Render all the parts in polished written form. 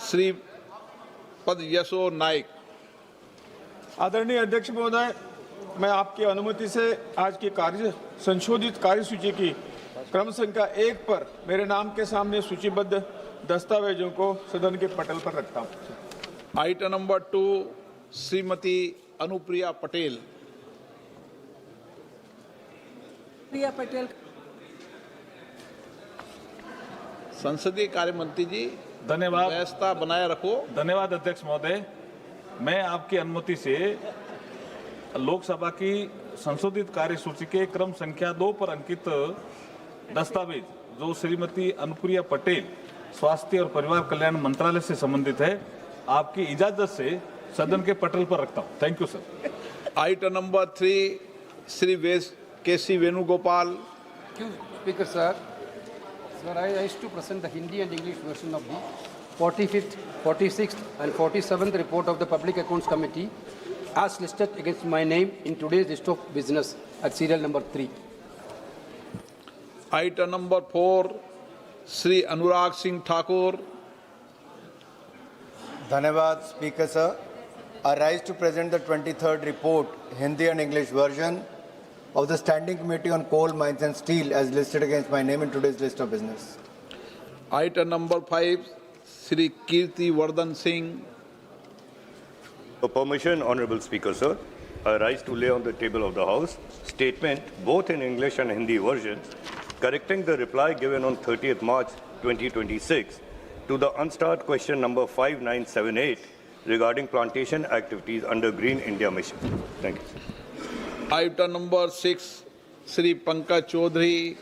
श्रीपद यशो नाइक। आदरणीय अध्यक्ष महोदय, मैं आपकी अनुमति से आज की संशोधित कार्यसूची की क्रम संख्या 1 पर मेरे नाम के सामने सूचीबद्ध दस्तावेजों को सदन के पटल पर रखता हूं। Item number 2 Shrimati Anupriya Patel. प्रिया पटेल। संसदीय कार्य मंत्री जी, धन्यवाद। व्यवस्था बनाए रखो। धन्यवाद अध्यक्ष महोदय। मैं आपकी अनुमति से लोकसभा की संशोधित कार्यसूची के क्रम संख्या 2 पर अंकित दस्तावेज जो श्रीमती अनुप्रिया पटेल स्वास्थ्य और परिवार कल्याण मंत्रालय से संबंधित है, आपकी इजाजत से सदन के पटल पर रखता हूं। Thank you sir. Item number 3 Shri KC Venugopal. Speaker sir, I wish to present the Hindi and English version of the 45th, 46th and 47th report of the Public Accounts Committee as listed against my name in today's list of business at serial number 3. Item number 4 Shri Anurag Singh Thakur. धन्यवाद speaker sir. I rise to present the 23rd report, Hindi and English version of the Standing Committee on Coal, Mines and Steel as listed against my name in today's list of business. Item number 5 Shri Kirti Vardhan Singh. For permission, Honorable Speaker, sir, I rise to lay on the table of the House statement, both in English and Hindi versions, correcting the reply given on 30th March 2026 to the unstarred question number 5978 regarding plantation activities under Green India Mission. Thank you. Item number 6 Shri Pankaj Chaudhary.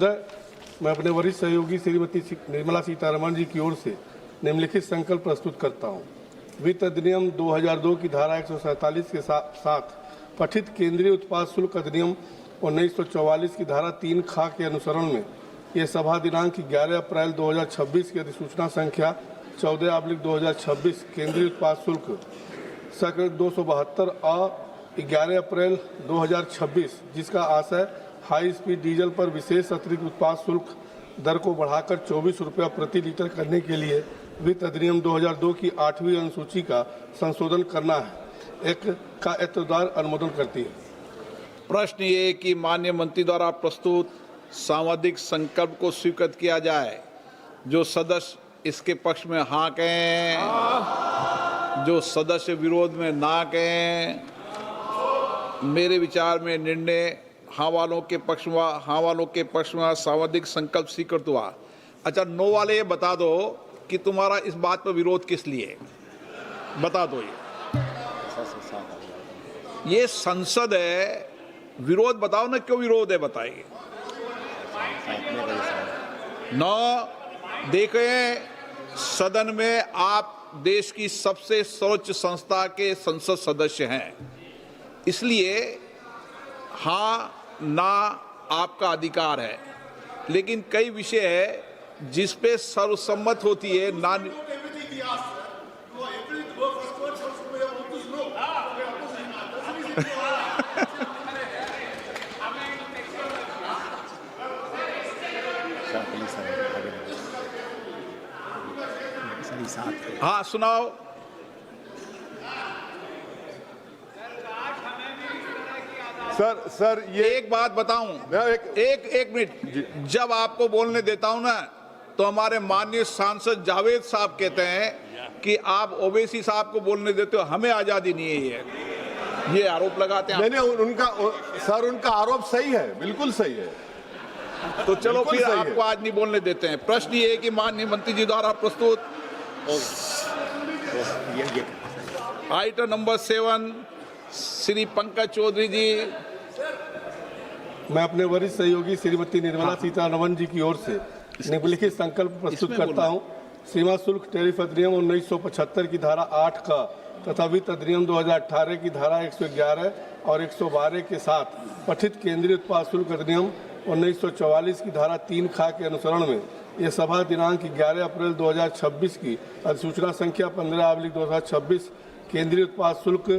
मैं अपने वरिष्ठ सहयोगी श्रीमती निर्मला सीतारमण जी की ओर से निम्नलिखित संकल्प प्रस्तुत करता हूं। वित्त अधिनियम 2002 की धारा 147 के साथ पठित केंद्रीय उत्पाद शुल्क अधिनियम 1944 की धारा 3 ख के अनुसरण में ये सभा दिनांक 11 अप्रैल 2026 की अधिसूचना संख्या 14/2026 केंद्रीय उत्पाद शुल्क संख्या 272 अ 11 अप्रैल 2026 जिसका आशय हाई स्पीड डीजल पर विशेष अतिरिक्त उत्पाद शुल्क दर को बढ़ाकर 24 रुपया प्रति लीटर करने के लिए वित्त अधिनियम 2002 की 8वीं अनुसूची का संशोधन करना है का एतदार अनुमोदन करती है। प्रश्न ये कि माननीय मंत्री द्वारा प्रस्तुत सांविधिक संकल्प को स्वीकृत किया जाए। जो सदस्य इसके पक्ष में हाँ कहें, जो सदस्य विरोध में ना कहें। मेरे विचार में निर्णय हाँ वालों के पक्ष में सांविधिक संकल्प स्वीकृत हुआ। अच्छा, नो वाले ये बता दो कि तुम्हारा इस बात पर विरोध किस लिए, बता दो। ये संसद है, विरोध बताओ ना, क्यों विरोध है बताइए। नौ देखें, सदन में आप देश की सबसे सर्वोच्च संस्था के संसद सदस्य हैं, इसलिए हाँ ना आपका अधिकार है, लेकिन कई विषय है जिस पे सर्वसम्मत होती है ना। हाँ सुनाओ। सर ये एक बात बताऊं, एक मिनट, जब आपको बोलने देता हूं ना तो हमारे माननीय सांसद जावेद साहब कहते हैं कि आप ओवैसी साहब को बोलने देते हो, हमें आजादी नहीं है, ये आरोप लगाते हैं। नहीं, उनका आरोप सही है, बिल्कुल सही है। तो चलो फिर आपको आज नहीं बोलने देते हैं। प्रश्न ये है कि माननीय मंत्री जी द्वारा प्रस्तुत आइटम नंबर 7 श्री पंकज चौधरी जी। मैं अपने वरिष्ठ सहयोगी श्रीमती निर्मला सीतारमण जी की ओर से निम्नलिखित संकल्प प्रस्तुत करता हूं। सीमा शुल्क टैरिफ अधिनियम 1975 की धारा 8 का तथा वित्त अधिनियम 2018 की धारा 111 और 112 के साथ पठित केंद्रीय उत्पाद शुल्क अधिनियम 1944 की धारा 3 ख के अनुसरण में यह सभा दिनांक 11 अप्रैल 2026 की अधिसूचना संख्या 15/2026 केंद्रीय उत्पाद शुल्क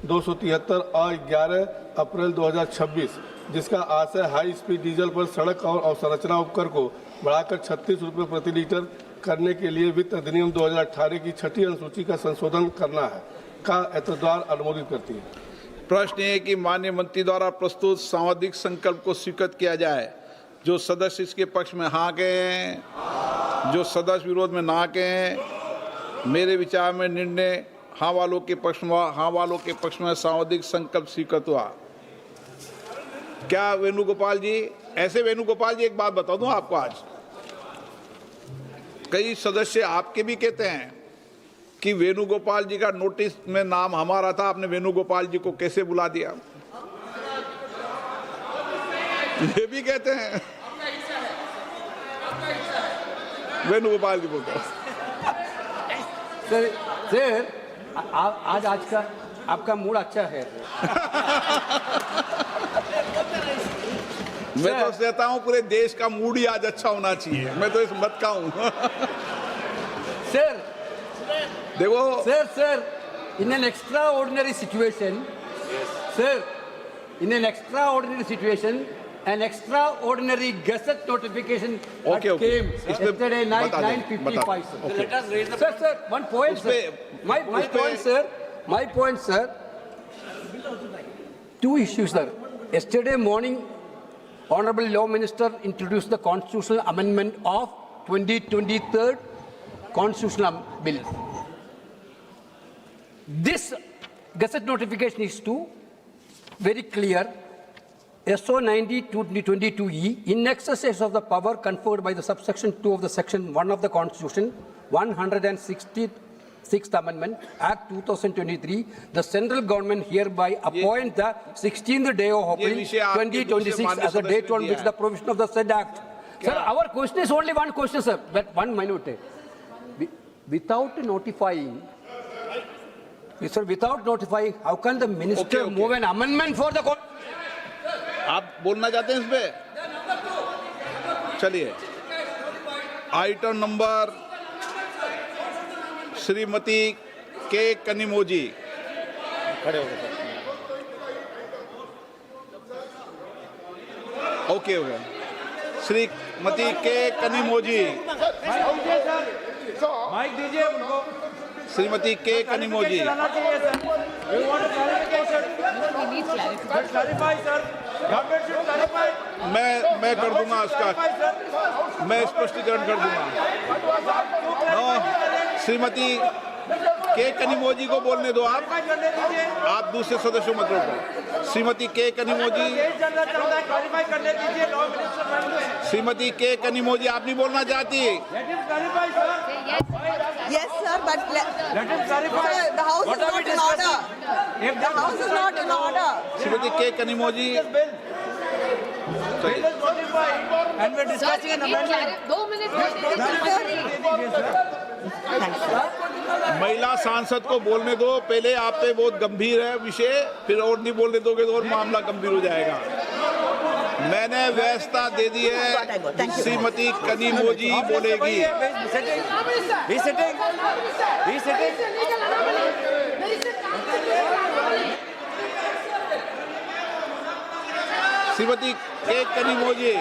273 अ 11 अप्रैल 2026 जिसका आशय हाई स्पीड डीजल पर सड़क और अवसंरचना उपकर को बढ़ाकर 36 रुपये प्रति लीटर करने के लिए वित्त अधिनियम 2018 की 6ठी अनुसूची का संशोधन करना है का एतद्वारा अनुमोदित करती है। प्रश्न ये है कि माननीय मंत्री द्वारा प्रस्तुत सांविधिक संकल्प को स्वीकृत किया जाए। जो सदस्य इसके पक्ष में हाँ कहें, जो सदस्य विरोध में ना कहें। मेरे विचार में निर्णय हाँ वालों के पक्ष में, हाँ वालों के पक्ष में सांविधिक संकल्प स्वीकृत हुआ। क्या वेणुगोपाल जी, ऐसे वेणुगोपाल जी एक बात बता दूं आपको, आज कई सदस्य आपके भी कहते हैं कि वेणुगोपाल जी का नोटिस में नाम हमारा था, आपने वेणुगोपाल जी को कैसे बुला दिया, ये भी कहते हैं। वेणुगोपाल जी बोलते सर आज का आपका मूड अच्छा है। मैं तो कहता हूं पूरे देश का मूड ही आज अच्छा होना चाहिए, मैं तो इस मत का हूं। सर देखो sir, in an extraordinary situation, sir, in an extraordinary situation, an extraordinary gazette notification came yesterday night 9:55. So let us raise the Sir, one point, sir. My point, sir. Two issues, sir. Yesterday morning, Honorable Law Minister introduced the constitutional amendment of 2023 constitutional bill. This gazette notification is very clear. SO 90/2022E, in exercise of the power conferred by the subsection 2 of the section 1 of the Constitution, 166th Amendment, Act 2023, the central government hereby appoint the 16th day of April 2026 as the date on which the provision of the said Act. Sir, our question is only one question, sir, but 1 minute. Without notifying, sir, without notifying, how can the minister move an amendment for the court? आप बोलना चाहते हैं इस पे? चलिए, item number Shrimati के कनिमोजी, खड़े हो गए। ओके हो गया। श्रीमती के कनिमोजी, माइक दीजिए उनको। श्रीमती के कनिमोजी, मैं कर दूंगा उसका, मैं स्पष्टीकरण कर दूंगा। श्रीमती के कनिमोजी को बोलने दो, आप दूसरे सदस्यों मत रोको। श्रीमती के कनिमोजी, श्रीमती के कनिमोजी, आप नहीं बोलना चाहती? Yes, sir, but sir, the house is not in order. The house is not in order. Shrimati के Kanimozhi, And we're discussing an amendment. 2 minutes. महिला सांसद को बोलने दो। पहले आप पे बहुत गंभीर है विषय, फिर और नहीं बोलने दोगे तो और मामला गंभीर हो जाएगा। मैंने व्यवस्था दे दी है, श्रीमती कनिमोजी बोलेगी। श्रीमती के कनिमोजी,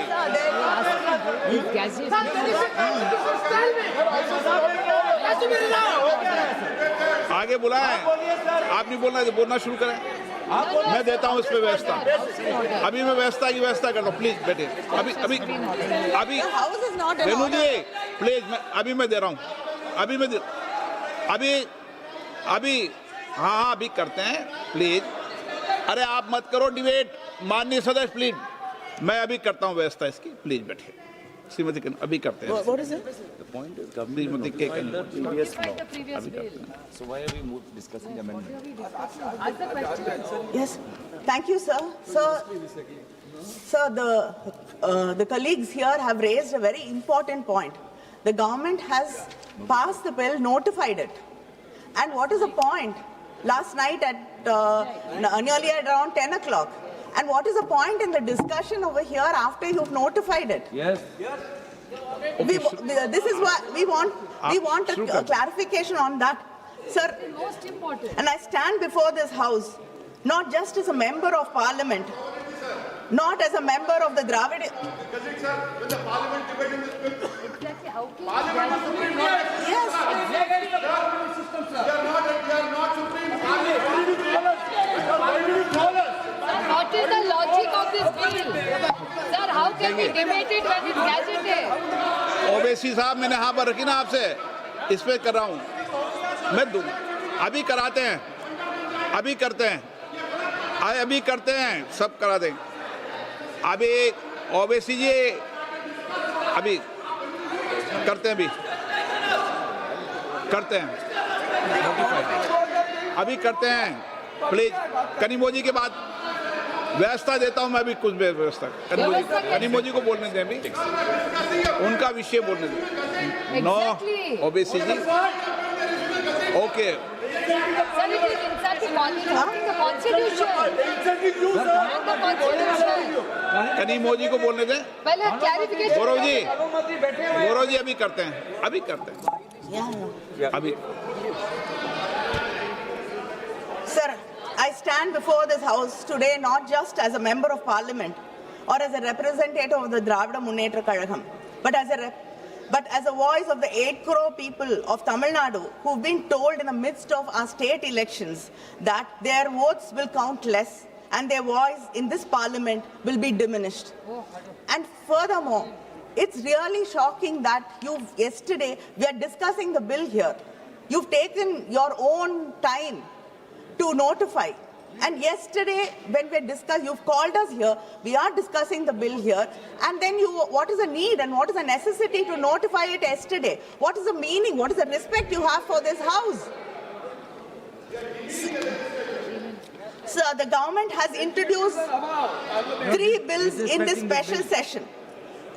आगे बुलाएं। आप नहीं बोलना, बोलना शुरू करें। मैं देता हूं इस पे व्यवस्था। अभी मैं व्यवस्था की व्यवस्था करता हूँ, प्लीज बैठे। अभी रेनू जी प्लीज, अभी मैं दे रहा हूँ। अभी हाँ अभी करते हैं प्लीज। अरे आप मत करो डिबेट, माननीय सदस्य प्लीज। मैं अभी करता हूँ व्यवस्था इसकी, प्लीज बैठे। श्रीमती अभी करते हैं। श्रीमती के So why are we discussing the amendment? Yes, thank you, sir. Sir, the colleagues here have raised a very important point. The government has passed the bill, notified it. And what is the point? Last night nearly at around 10 o'clock. And what is the point in the discussion over here after you've notified it? Yes. This is why we want a clarification on that. Sir, Most important. and I stand before this house, not just as a member of parliament, not as a member of the Dravid. Exactly. how can you Yes. What is the logic of this bill? Sir, how can we debate it when it's gazetted? Owaisi साहब, मैंने यहाँ पर रखी ना आपसे, इस पे कर रहा हूँ मैं। अभी कराते हैं, अभी करते हैं, अभी करते हैं, सब करा दें। अभी ओवैसी जी अभी करते हैं, अभी करते हैं, अभी करते हैं। प्लीज कनिमोजी के बाद व्यवस्था देता हूं मैं, अभी कुछ व्यवस्था कनिमोजी को बोलने दें, अभी उनका विषय बोलने दें। No OBC ji, okay. Sir, it is insult to the Constitution. And the Constitution. Kanimozhi को बोलने दें। पहले clarification. गौरव जी अभी करते हैं, अभी करते हैं, अभी। Sir, I stand before this house today not just as a member of parliament or as a representative of the Dravida Munnetra Kazhagam, but as a voice of the 8 crore people of Tamil Nadu who've been told in the midst of our state elections that their votes will count less and their voice in this parliament will be diminished. And furthermore, it's really shocking that yesterday we are discussing the bill here. You've taken your own time to notify. And yesterday, when we discussed, you've called us here, we are discussing the bill here, and then what is the need and what is the necessity to notify it yesterday? What is the meaning? What is the respect you have for this house? Sir, the government has introduced 3 bills in this special session,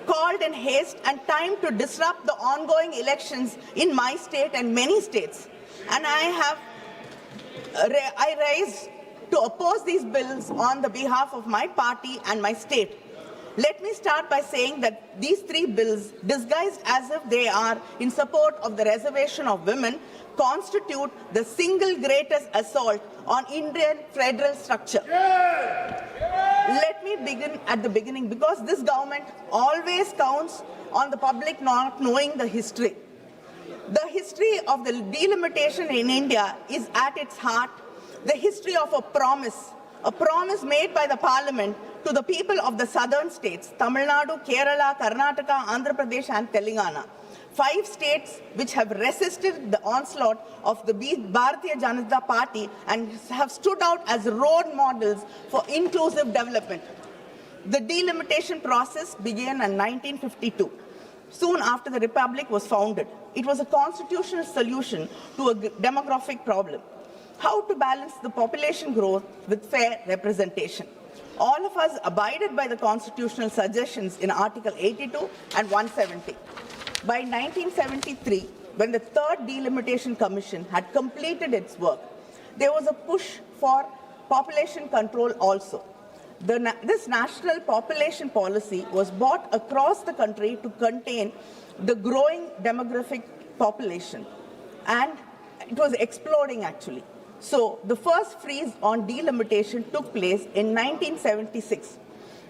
called in haste and time to disrupt the ongoing elections in my state and many states. And I raised to oppose these bills on the behalf of my party and my state. Let me start by saying that these 3 bills, disguised as if they are in support of the reservation of women, constitute the single greatest assault on Indian federal structure. Let me begin at the beginning, because this government always counts on the public not knowing the history. The history of the delimitation in India is at its heart the history of a promise made by the parliament to the people of the southern states, Tamil Nadu, Kerala, Karnataka, Andhra Pradesh and Telangana. 5 states which have resisted the onslaught of the Bharatiya Janata Party and have stood out as role models for inclusive development. The delimitation process began in 1952, soon after the Republic was founded. It was a constitutional solution to a demographic problem. How to balance the population growth with fair representation. All of us abided by the constitutional suggestions in Article 82 and 170. By 1973, when the 3rd Delimitation Commission had completed its work, there was a push for population control also. This national population policy was brought across the country to contain the growing demographic population, and it was exploding actually. So the first freeze on delimitation took place in 1976.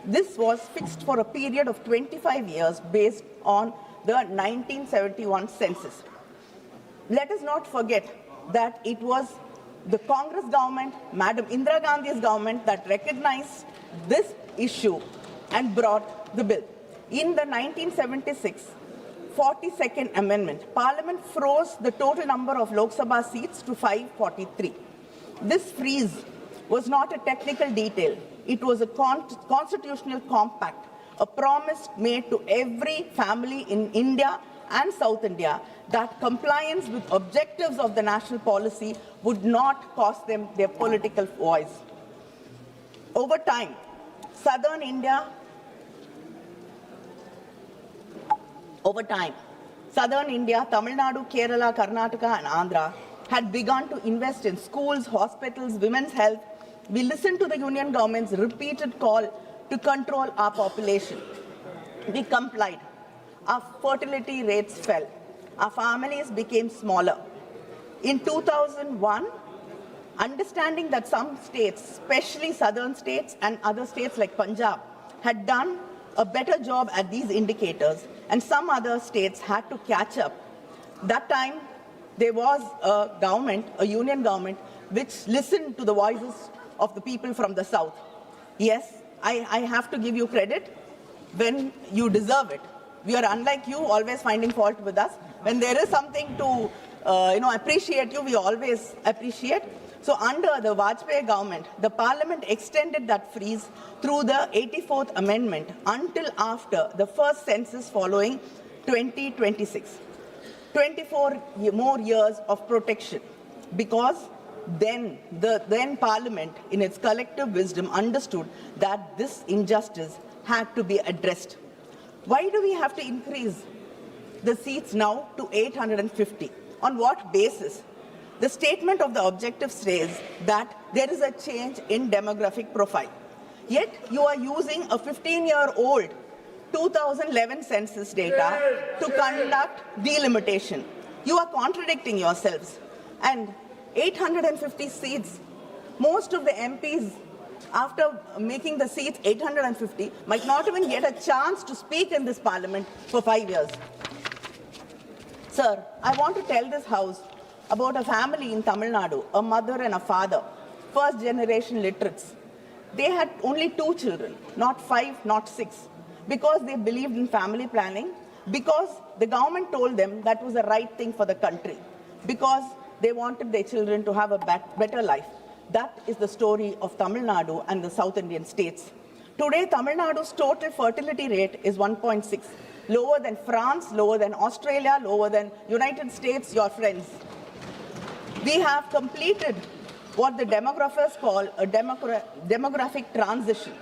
This was fixed for a period of 25 years based on the 1971 census. Let us not forget that it was the Congress government, Madam Indira Gandhi's government, that recognized this issue and brought the bill. In the 1976 42nd Amendment, Parliament froze the total number of Lok Sabha seats to 543. This freeze was not a technical detail. It was a constitutional compact, a promise made to every family in India and South India that compliance with objectives of the national policy would not cost them their political voice. Over time, Southern India, Tamil Nadu, Kerala, Karnataka and Andhra had begun to invest in schools, hospitals, women's health. We listened to the union government's repeated call to control our population. We complied. Our fertility rates fell. Our families became smaller. In 2001, understanding that some states, especially southern states and other states like Punjab, had done a better job at these indicators, and some other states had to catch up. That time, there was a government, a union government, which listened to the voices of the people from the south. Yes, I have to give you credit when you deserve it. We are unlike you, always finding fault with us. When there is something to appreciate you, we always appreciate. So under the Vajpayee government, the parliament extended that freeze through the 84th amendment until after the first census following 2026. 24 more years of protection, because then the parliament in its collective wisdom understood that this injustice had to be addressed. Why do we have to increase the seats now to 850? On what basis? The statement of the objective says that there is a change in demographic profile. Yet you are using a 15-year-old 2011 census data to conduct delimitation. You are contradicting yourselves. And 850 seats, most of the MPs, after making the seats 850, might not even get a chance to speak in this parliament for 5 years. Sir, I want to tell this house about a family in Tamil Nadu, a mother and a father, first generation literates. They had only 2 children, not 5, not 6, because they believed in family planning, because the government told them that was the right thing for the country, because they wanted their children to have a better life. That is the story of Tamil Nadu and the South Indian states. Today, Tamil Nadu's total fertility rate is 1.6, lower than France, lower than Australia, lower than United States, your friends. We have completed what the demographers call a demographic transition.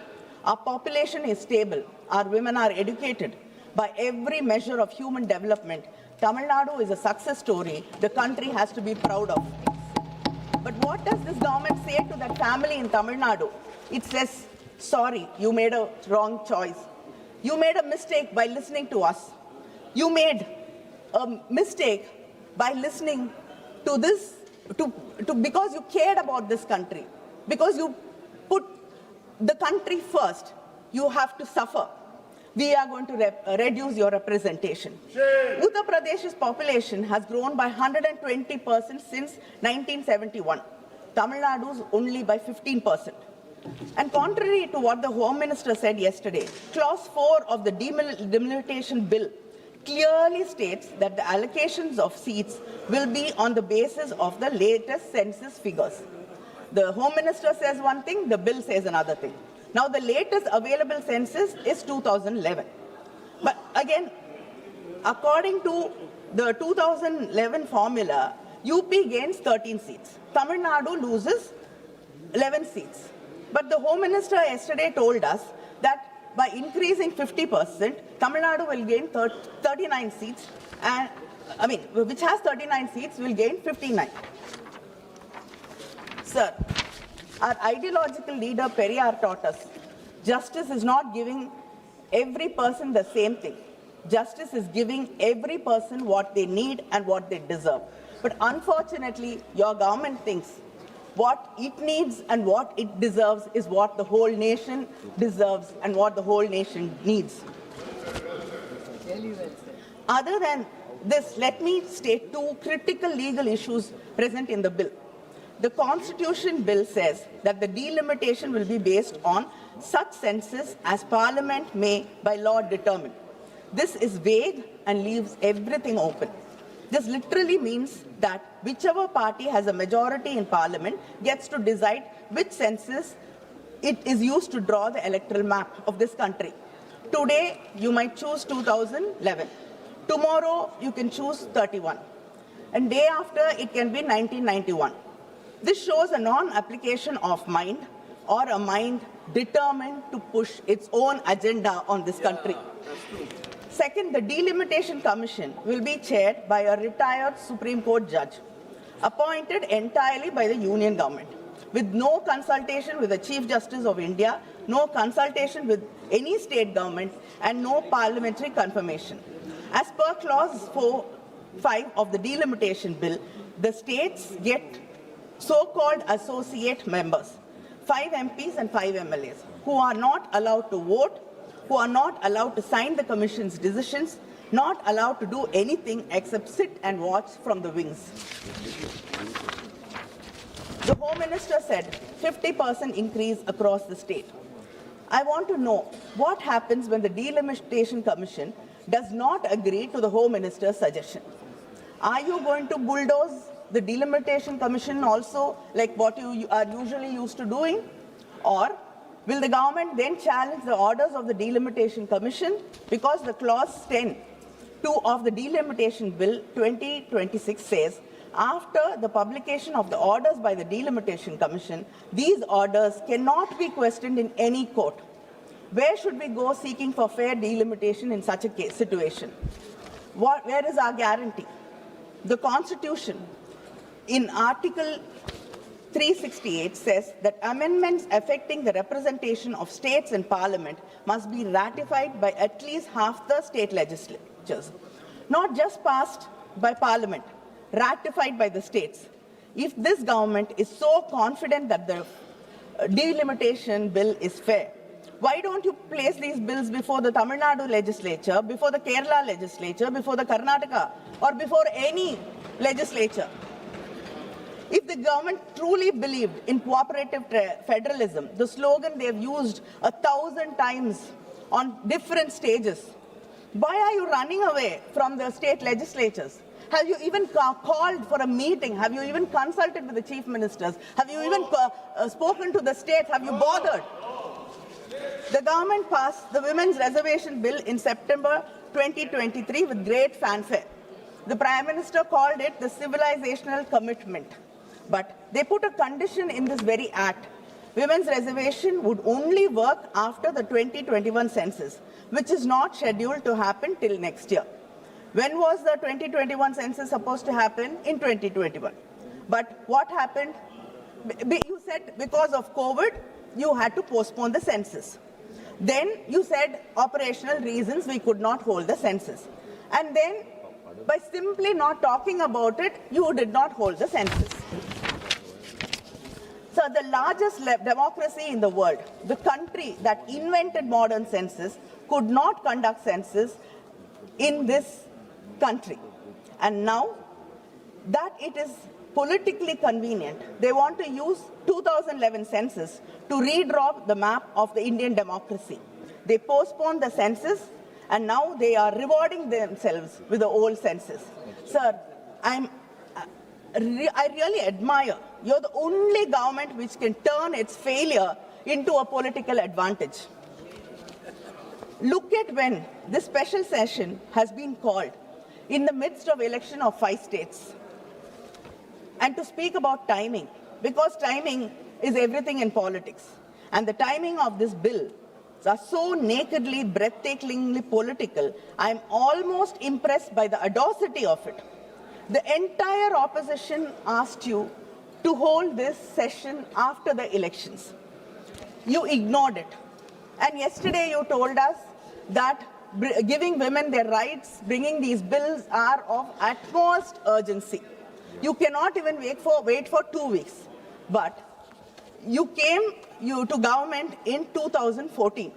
Our population is stable. Our women are educated. By every measure of human development, Tamil Nadu is a success story the country has to be proud of. But what does this government say to that family in Tamil Nadu? It says, sorry, you made a wrong choice. You made a mistake by listening to us. You made a mistake by listening to this, because you cared about this country, because you put the country first. You have to suffer. We are going to reduce your representation. Uttar Pradesh's population has grown by 120% since 1971. Tamil Nadu's only by 15%. And contrary to what the Home Minister said yesterday, Clause 4 of the Delimitation Bill clearly states that the allocations of seats will be on the basis of the latest census figures. The Home Minister says one thing, the bill says another thing. Now, the latest available census is 2011. But again, according to the 2011 formula, UP gains 13 seats. Tamil Nadu loses 11 seats. But the Home Minister yesterday told us that by increasing 50%, Tamil Nadu will gain 39 seats, and which has 39 seats will gain 59. Sir, our ideological leader Periyar taught us, justice is not giving every person the same thing. Justice is giving every person what they need and what they deserve. But unfortunately, your government thinks what it needs and what it deserves is what the whole nation deserves and what the whole nation needs. Other than this, let me state 2 critical legal issues present in the bill. The Constitution Bill says that the delimitation will be based on such census as Parliament may by law determine. This is vague and leaves everything open. This literally means that whichever party has a majority in Parliament gets to decide which census it is used to draw the electoral map of this country. Today, you might choose 2011. Tomorrow, you can choose 31. And day after, it can be 1991. This shows a non-application of mind, or a mind determined to push its own agenda on this country. Second, the Delimitation Commission will be chaired by a retired Supreme Court judge, appointed entirely by the Union government, with no consultation with the Chief Justice of India, no consultation with any state government, and no parliamentary confirmation. As per Clause 5 of the Delimitation Bill, the states get so-called associate members, 5 MPs and 5 MLAs, who are not allowed to vote, who are not allowed to sign the Commission's decisions, not allowed to do anything except sit and watch from the wings. The Home Minister said 50% increase across the state. I want to know what happens when the Delimitation Commission does not agree to the Home Minister's suggestion. Are you going to bulldoze the Delimitation Commission also, like what you are usually used to doing? Or will the government then challenge the orders of the Delimitation Commission? Because the clause 10(2) of the Delimitation Bill 2026 says, after the publication of the orders by the Delimitation Commission, these orders cannot be questioned in any court. Where should we go seeking for fair delimitation in such a situation? Where is our guarantee? The Constitution in Article 368 says that amendments affecting the representation of states in Parliament must be ratified by at least half the state legislatures, not just passed by Parliament, ratified by the states. If this government is so confident that the delimitation bill is fair, why don't you place these bills before the Tamil Nadu legislature, before the Kerala legislature, before the Karnataka, or before any legislature? If the government truly believed in cooperative federalism, the slogan they have used 1,000 times on different stages, why are you running away from the state legislatures? Have you even called for a meeting? Have you even consulted with the chief ministers? Have you even spoken to the states? Have you bothered? The government passed the Women's Reservation Bill in September 2023 with great fanfare. The Prime Minister called it the civilizational commitment. But they put a condition in this very act. Women's reservation would only work after the 2021 census, which is not scheduled to happen till next year. When was the 2021 census supposed to happen? In 2021. But what happened? You said because of COVID, you had to postpone the census. Then you said operational reasons we could not hold the census. And then by simply not talking about it, you did not hold the census. So the largest democracy in the world, the country that invented modern census, could not conduct census in this country. And now that it is politically convenient, they want to use 2011 census to redraw the map of the Indian democracy. They postponed the census and now they are rewarding themselves with the old census. Sir, I really admire. You're the only government which can turn its failure into a political advantage. Look at when this special session has been called in the midst of election of 5 states. And to speak about timing, because timing is everything in politics. And the timing of this bill are so nakedly, breathtakingly political, I'm almost impressed by the audacity of it. The entire opposition asked you to hold this session after the elections. You ignored it. And yesterday you told us that giving women their rights, bringing these bills are of utmost urgency. You cannot even wait for 2 weeks. But you came to government in 2014.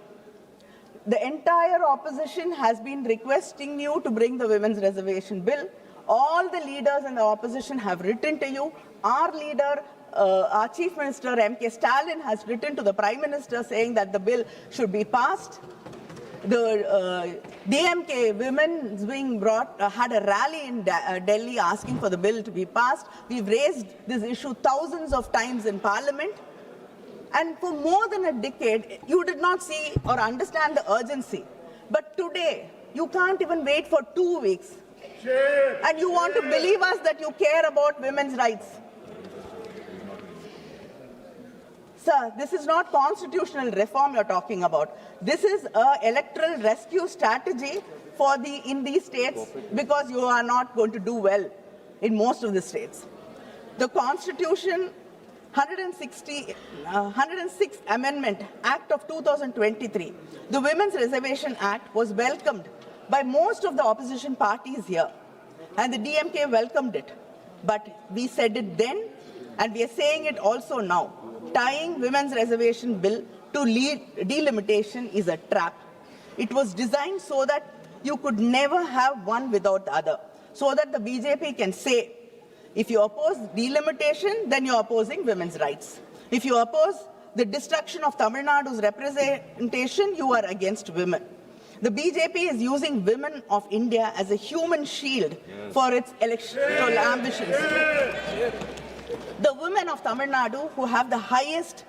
The entire opposition has been requesting you to bring the Women's Reservation Bill. All the leaders in the opposition have written to you. Our leader, our Chief Minister, M.K. Stalin, has written to the Prime Minister saying that the bill should be passed. The DMK women's wing had a rally in Delhi asking for the bill to be passed. We've raised this issue thousands of times in Parliament. And for more than a decade, you did not see or understand the urgency. But today, you can't even wait for 2 weeks. And you want to believe us that you care about women's rights. Sir, this is not constitutional reform you're talking about. This is an electoral rescue strategy in these states because you are not going to do well in most of the states. The Constitution 106th Amendment Act of 2023, the Women's Reservation Act, was welcomed by most of the opposition parties here. And the DMK welcomed it. But we said it then, and we are saying it also now. Tying Women's Reservation Bill to delimitation is a trap. It was designed so that you could never have one without the other. So that the BJP can say, if you oppose delimitation, then you're opposing women's rights. If you oppose the destruction of Tamil Nadu's representation, you are against women. The BJP is using women of India as a human shield for its electoral ambitions. The women of Tamil Nadu, who have the highest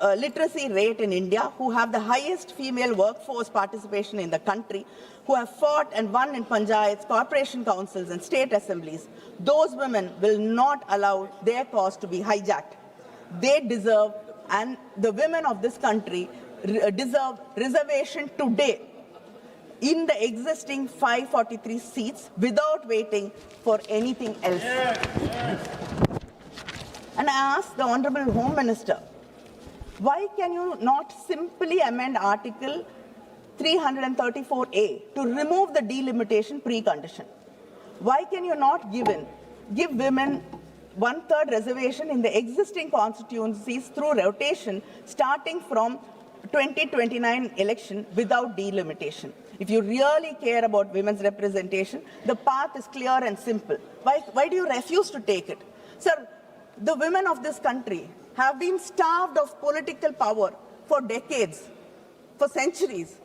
literacy rate in India, who have the highest female workforce participation in the country, who have fought and won in panchayats, corporation councils and state assemblies, those women will not allow their cause to be hijacked. They deserve, and the women of this country deserve reservation today in the existing 543 seats without waiting for anything else. And I ask the Honorable Home Minister, why can you not simply amend Article 334A to remove the delimitation precondition? Why can you not give women 1/3 reservation in the existing constituencies through rotation starting from 2029 election without delimitation? If you really care about women's representation, the path is clear and simple. Why do you refuse to take it? Sir, the women of this country have been starved of political power for decades, for centuries.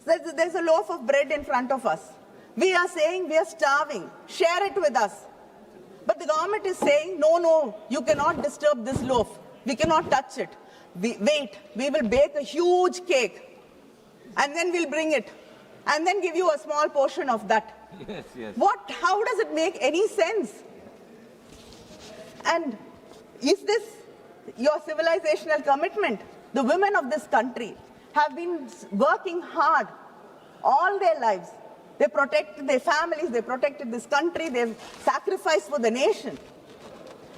There's a loaf of bread in front of us. We are saying we are starving. Share it with us. But the government is saying, no, you cannot disturb this loaf. We cannot touch it. Wait, we will bake a huge cake and then we'll bring it and then give you a small portion of that. Yes. How does it make any sense? And is this your civilizational commitment? The women of this country have been working hard all their lives. They protected their families, they protected this country, they've sacrificed for the nation.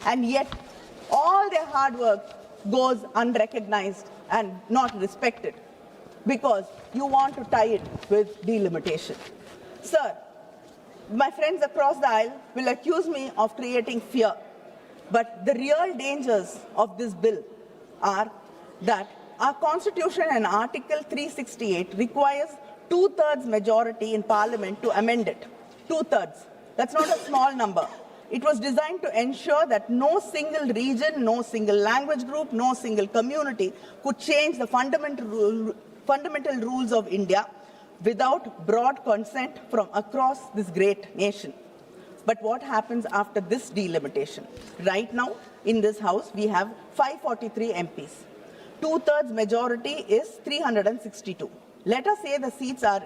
And yet, all their hard work goes unrecognized and not respected because you want to tie it with delimitation. Sir, my friends across the aisle will accuse me of creating fear. But the real dangers of this bill are that our Constitution and Article 368 requires 2/3 majority in Parliament to amend it. 2/3. That's not a small number. It was designed to ensure that no single region, no single language group, no single community could change the fundamental rules of India without broad consent from across this great nation. But what happens after this delimitation? Right now, in this House, we have 543 MPs. 2/3 majority is 362. Let us say the seats are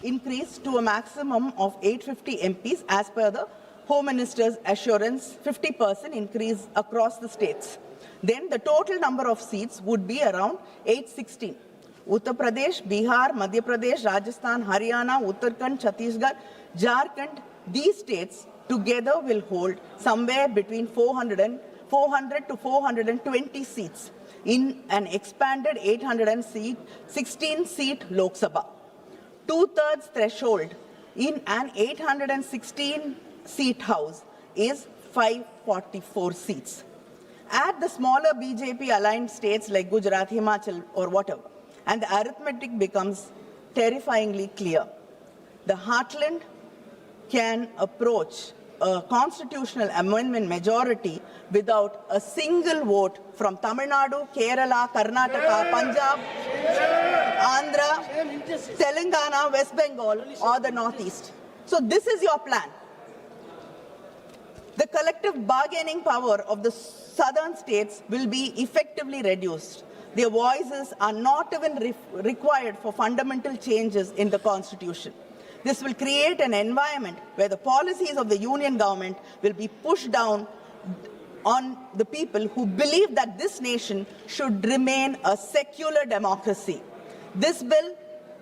increased to a maximum of 850 MPs as per the Home Minister's assurance, 50% increase across the states. Then the total number of seats would be around 816. Uttar Pradesh, Bihar, Madhya Pradesh, Rajasthan, Haryana, Uttarakhand, Chhattisgarh, Jharkhand, these states together will hold somewhere between 400 to 420 seats in an expanded 816-seat Lok Sabha. 2/3 threshold in an 816-seat House is 544 seats. Add the smaller BJP-aligned states like Gujarat, Himachal, or whatever, and the arithmetic becomes terrifyingly clear. The heartland can approach a constitutional amendment majority without a single vote from Tamil Nadu, Kerala, Karnataka, Punjab, Andhra, Telangana, West Bengal, or the Northeast. So this is your plan. The collective bargaining power of the southern states will be effectively reduced. Their voices are not even required for fundamental changes in the Constitution. This will create an environment where the policies of the union government will be pushed down on the people who believe that this nation should remain a secular democracy. This bill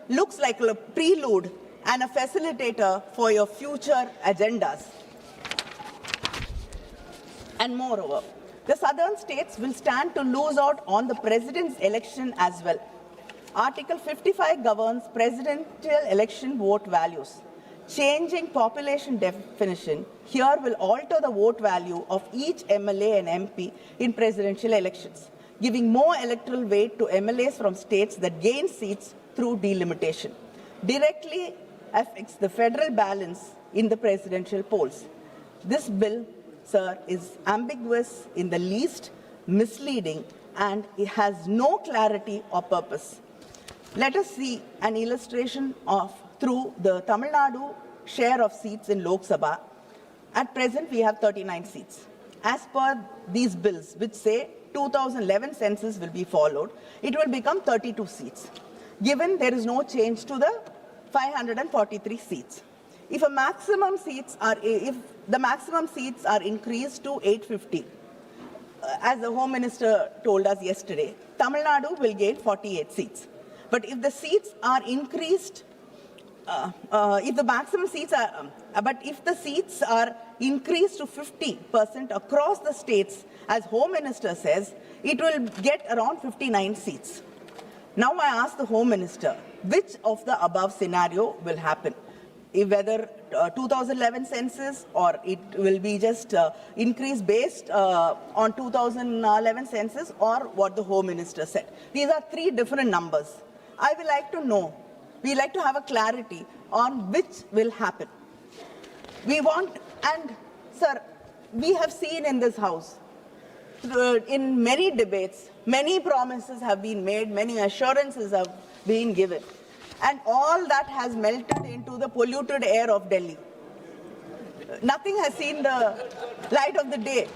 looks like a prelude and a facilitator for your future agendas. And moreover, the southern states will stand to lose out on the president's election as well. Article 55 governs presidential election vote values. Changing population definition here will alter the vote value of each MLA and MP in presidential elections, giving more electoral weight to MLAs from states that gain seats through delimitation. Directly affects the federal balance in the presidential polls. This bill, sir, is ambiguous in the least, misleading, and it has no clarity or purpose. Let us see an illustration of through the Tamil Nadu share of seats in Lok Sabha. At present, we have 39 seats. As per these bills, which say 2011 census will be followed, it will become 32 seats, given there is no change to the 543 seats. If the maximum seats are increased to 850, as the Home Minister told us yesterday, Tamil Nadu will gain 48 seats. But if the seats are increased, if the maximum seats are, if the seats are increased to 50% across the states, as Home Minister says, it will get around 59 seats. Now I ask the Home Minister, which of the above scenario will happen? Whether 2011 census or it will be just increased based on 2011 census or what the Home Minister said. These are three different numbers. I would like to know, we like to have a clarity on which will happen. We want, and sir, we have seen in this house, in many debates, many promises have been made, many assurances have been given. And all that has melted into the polluted air of Delhi. Nothing has seen the light of the day.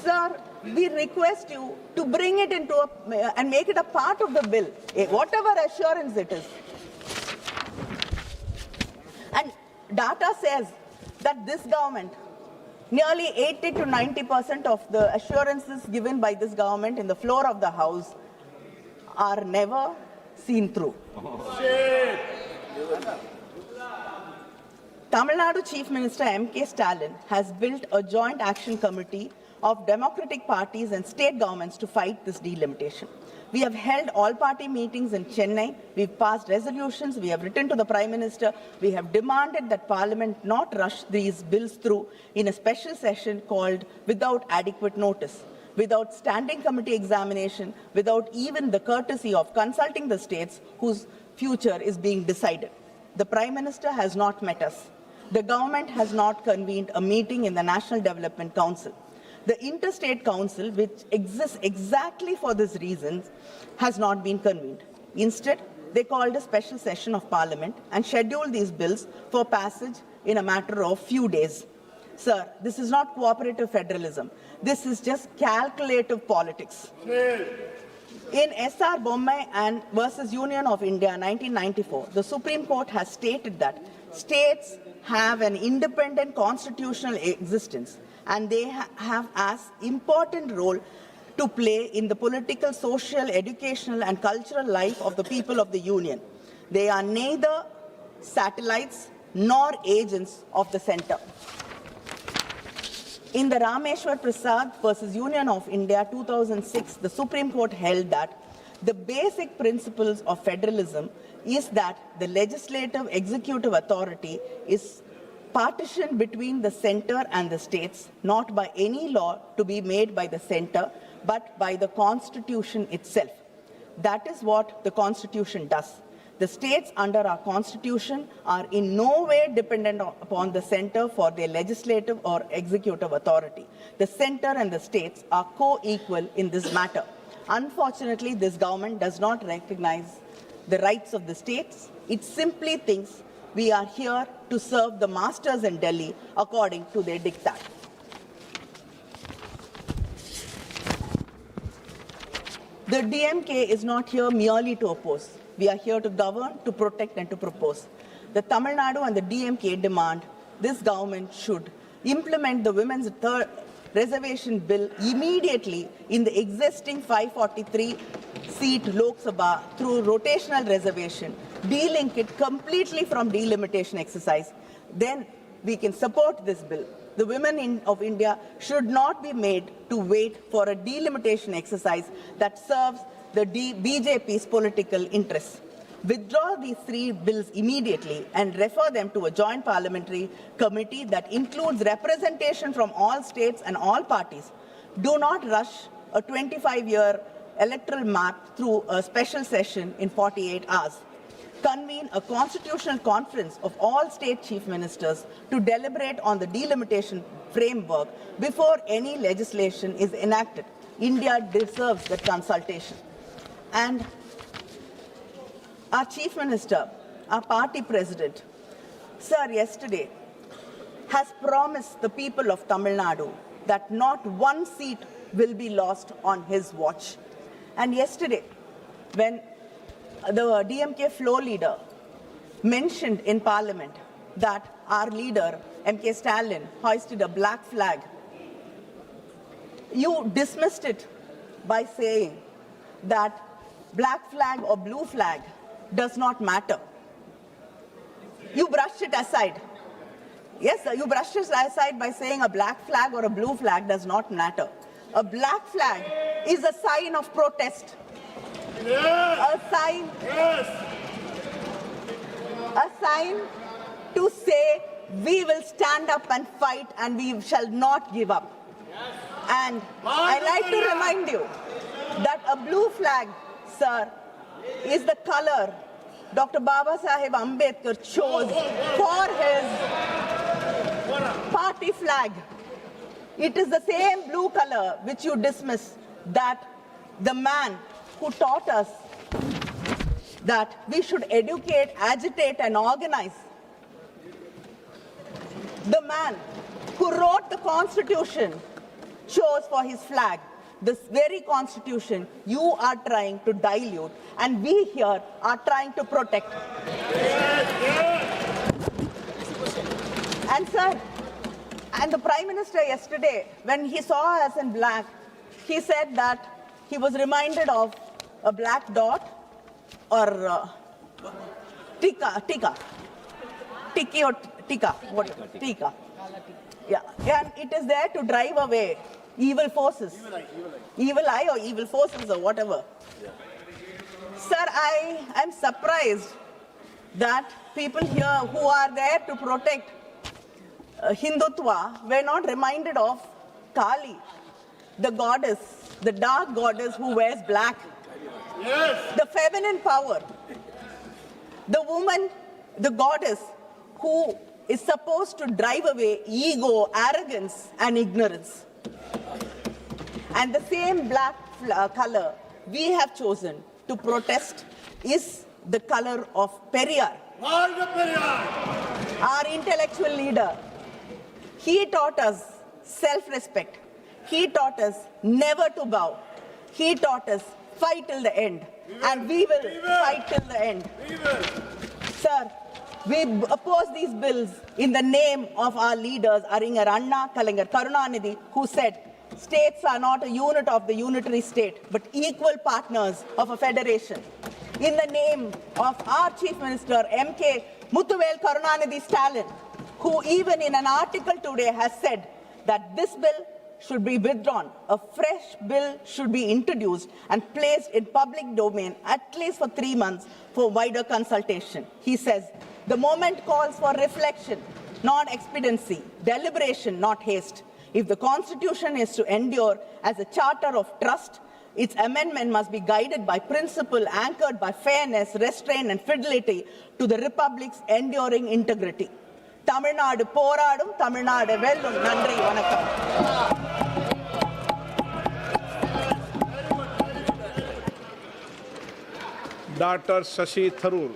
Sir, we request you to bring it into and make it a part of the bill, whatever assurance it is. And data says that this government, nearly 80 to 90% of the assurances given by this government in the floor of the House are never seen through. Tamil Nadu Chief Minister M.K. Stalin has built a joint action committee of democratic parties and state governments to fight this delimitation. We have held all-party meetings in Chennai, we've passed resolutions, we have written to the Prime Minister, we have demanded that Parliament not rush these bills through in a special session called without adequate notice, without standing committee examination, without even the courtesy of consulting the states whose future is being decided. The Prime Minister has not met us. The government has not convened a meeting in the National Development Council. The Interstate Council, which exists exactly for this reason, has not been convened. Instead, they called a special session of Parliament and scheduled these bills for passage in a matter of few days. Sir, this is not cooperative federalism. This is just calculative politics. In S.R. Bommai and versus Union of India 1994, the Supreme Court has stated that states have an independent constitutional existence and they have as important role to play in the political, social, educational and cultural life of the people of the Union. They are neither satellites nor agents of the center. In the Rameshwar Prasad versus Union of India 2006, the Supreme Court held that the basic principles of federalism is that the legislative executive authority is partitioned between the center and the states, not by any law to be made by the center, but by the Constitution itself. That is what the Constitution does. The states under our Constitution are in no way dependent upon the center for their legislative or executive authority. The center and the states are co-equal in this matter. Unfortunately, this government does not recognize the rights of the states. It simply thinks we are here to serve the masters in Delhi according to their diktat. The DMK is not here merely to oppose. We are here to govern, to protect and to propose. The Tamil Nadu and the DMK demand this government should implement the women's third reservation bill immediately in the existing 543-seat Lok Sabha through rotational reservation, de-link it completely from delimitation exercise. Then we can support this bill. The women of India should not be made to wait for a delimitation exercise that serves the BJP's political interests. Withdraw these three bills immediately and refer them to a joint parliamentary committee that includes representation from all states and all parties. Do not rush a 25-year electoral map through a special session in 48 hours. convene a constitutional conference of all state chief ministers to deliberate on the delimitation framework before any legislation is enacted. India deserves that consultation. And our chief minister, our party president, sir, yesterday has promised the people of Tamil Nadu that not one seat will be lost on his watch. And yesterday, when the DMK floor leader mentioned in Parliament that our leader, MK Stalin, hoisted a black flag, you dismissed it by saying that black flag or blue flag does not matter. You brushed it aside. Yes, sir, you brushed it aside by saying a black flag or a blue flag does not matter. A black flag is a sign of protest. A sign to say we will stand up and fight and we shall not give up. And I like to remind you that a blue flag, sir, is the color Dr. Baba Sahib Ambedkar chose for his party flag. It is the same blue color which you dismiss that the man who taught us that we should educate, agitate and organize, the man who wrote the Constitution chose for his flag this very Constitution you are trying to dilute and we here are trying to protect. And sir, and the Prime Minister yesterday, when he saw us in black, he said that he was reminded of a black dot or tika, yeah, and it is there to drive away evil forces, evil eye or evil forces or whatever. Yeah. Sir, I am surprised that people here who are there to protect Hindutva were not reminded of Kali, the goddess, the dark goddess who wears black. Yes. The feminine power, the woman, the goddess who is supposed to drive away ego, arrogance and ignorance. And the same black color we have chosen to protest is the color of Periyar, our intellectual leader. He taught us self-respect. He taught us never to bow. He taught us fight till the end. And we will fight till the end. Sir, we oppose these bills in the name of our leaders, Aringer Anna, Kalangar Karunanidhi, who said, states are not a unit of the unitary state, but equal partners of a federation. In the name of our Chief Minister, MK Muthuvel Karunanidhi Stalin, who even in an article today has said that this bill should be withdrawn. A fresh bill should be introduced and placed in public domain at least for 3 months for wider consultation. He says, the moment calls for reflection, not expediency, deliberation, not haste. If the Constitution is to endure as a charter of trust, its amendment must be guided by principle, anchored by fairness, restraint and fidelity to the Republic's enduring integrity. Tamil Nadu போராடும், Tamil Nadu வெல்லும். நன்றி, வணக்கம். Dr. Shashi Tharoor.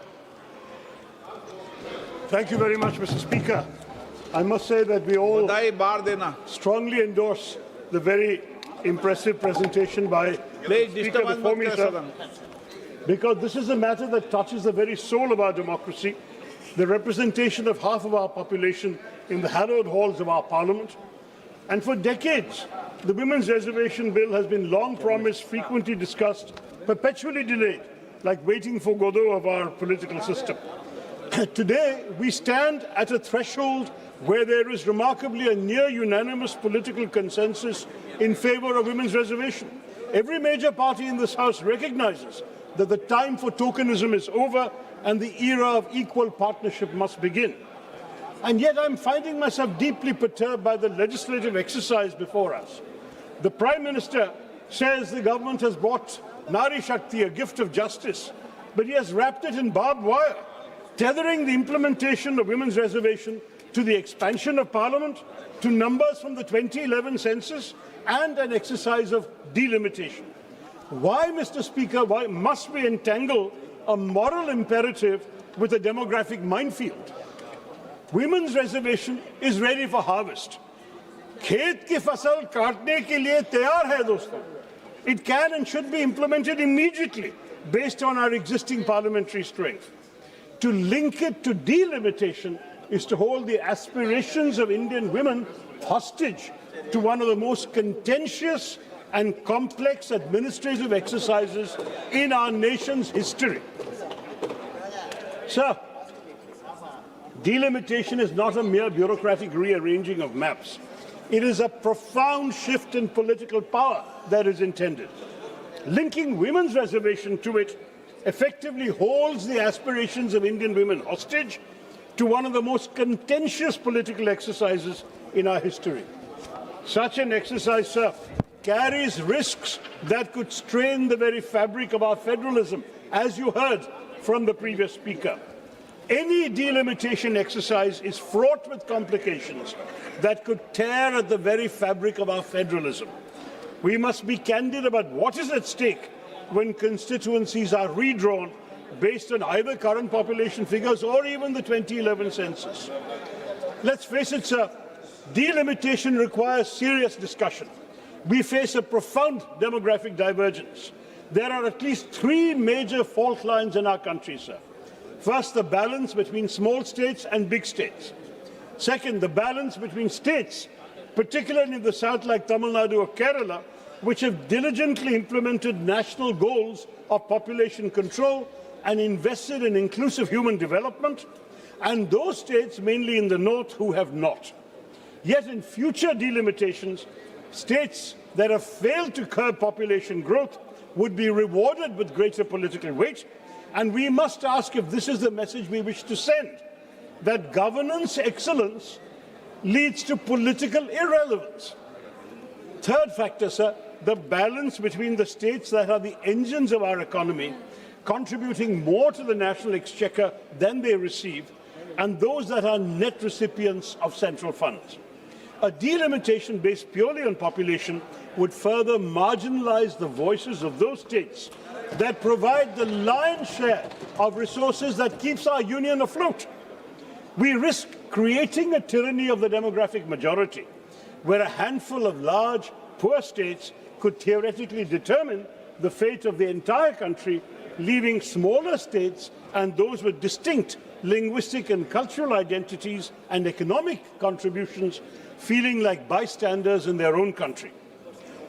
Thank you very much, Mr. Speaker. I must say that we all strongly endorse the very impressive presentation by the Speaker before me, sir, because this is a matter that touches the very soul of our democracy, the representation of half of our population in the hallowed halls of our parliament. And for decades, the Women's Reservation Bill has been long promised, frequently discussed, perpetually delayed, like waiting for Godot of our political system. Today, we stand at a threshold where there is remarkably a near unanimous political consensus in favor of women's reservation. Every major party in this House recognizes that the time for tokenism is over and the era of equal partnership must begin. And yet I'm finding myself deeply perturbed by the legislative exercise before us. The Prime Minister says the government has brought Nari Shakti, a gift of justice, but he has wrapped it in barbed wire, tethering the implementation of women's reservation to the expansion of Parliament, to numbers from the 2011 census, and an exercise of delimitation. Why, Mr. Speaker, why must we entangle a moral imperative with a demographic minefield? Women's reservation is ready for harvest. खेत की फसल काटने के लिए तैयार है दोस्तों. It can and should be implemented immediately based on our existing parliamentary strength. To link it to delimitation is to hold the aspirations of Indian women hostage to one of the most contentious and complex administrative exercises in our nation's history. Sir, delimitation is not a mere bureaucratic rearranging of maps. It is a profound shift in political power that is intended. Linking women's reservation to it effectively holds the aspirations of Indian women hostage to one of the most contentious political exercises in our history. Such an exercise, sir, carries risks that could strain the very fabric of our federalism, as you heard from the previous speaker. Any delimitation exercise is fraught with complications that could tear at the very fabric of our federalism. We must be candid about what is at stake when constituencies are redrawn based on either current population figures or even the 2011 census. Let's face it, sir, delimitation requires serious discussion. We face a profound demographic divergence. There are at least three major fault lines in our country, sir. First, the balance between small states and big states. Second, the balance between states, particularly in the south like Tamil Nadu or Kerala, which have diligently implemented national goals of population control and invested in inclusive human development, and those states, mainly in the north, who have not. Yet in future delimitations, states that have failed to curb population growth would be rewarded with greater political weight, and we must ask if this is the message we wish to send, that governance excellence leads to political irrelevance. Third factor, sir, the balance between the states that are the engines of our economy, contributing more to the national exchequer than they receive, and those that are net recipients of central funds. A delimitation based purely on population would further marginalize the voices of those states that provide the lion's share of resources that keeps our union afloat. We risk creating a tyranny of the demographic majority, where a handful of large, poor states could theoretically determine the fate of the entire country, leaving smaller states and those with distinct linguistic and cultural identities and economic contributions feeling like bystanders in their own country.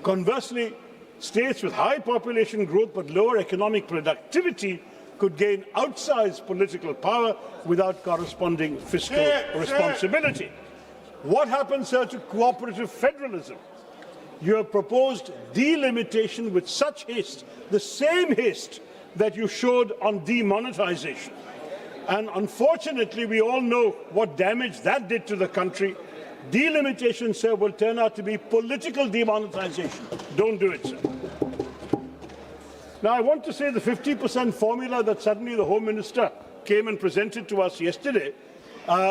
Conversely, states with high population growth but lower economic productivity could gain outsized political power without corresponding fiscal responsibility. What happens, sir, to cooperative federalism? You have proposed delimitation with such haste, the same haste that you showed on demonetization. And unfortunately, we all know what damage that did to the country. Delimitation, sir, will turn out to be political demonetization. Don't do it, sir. Now, I want to say the 50% formula that suddenly the Home Minister came and presented to us yesterday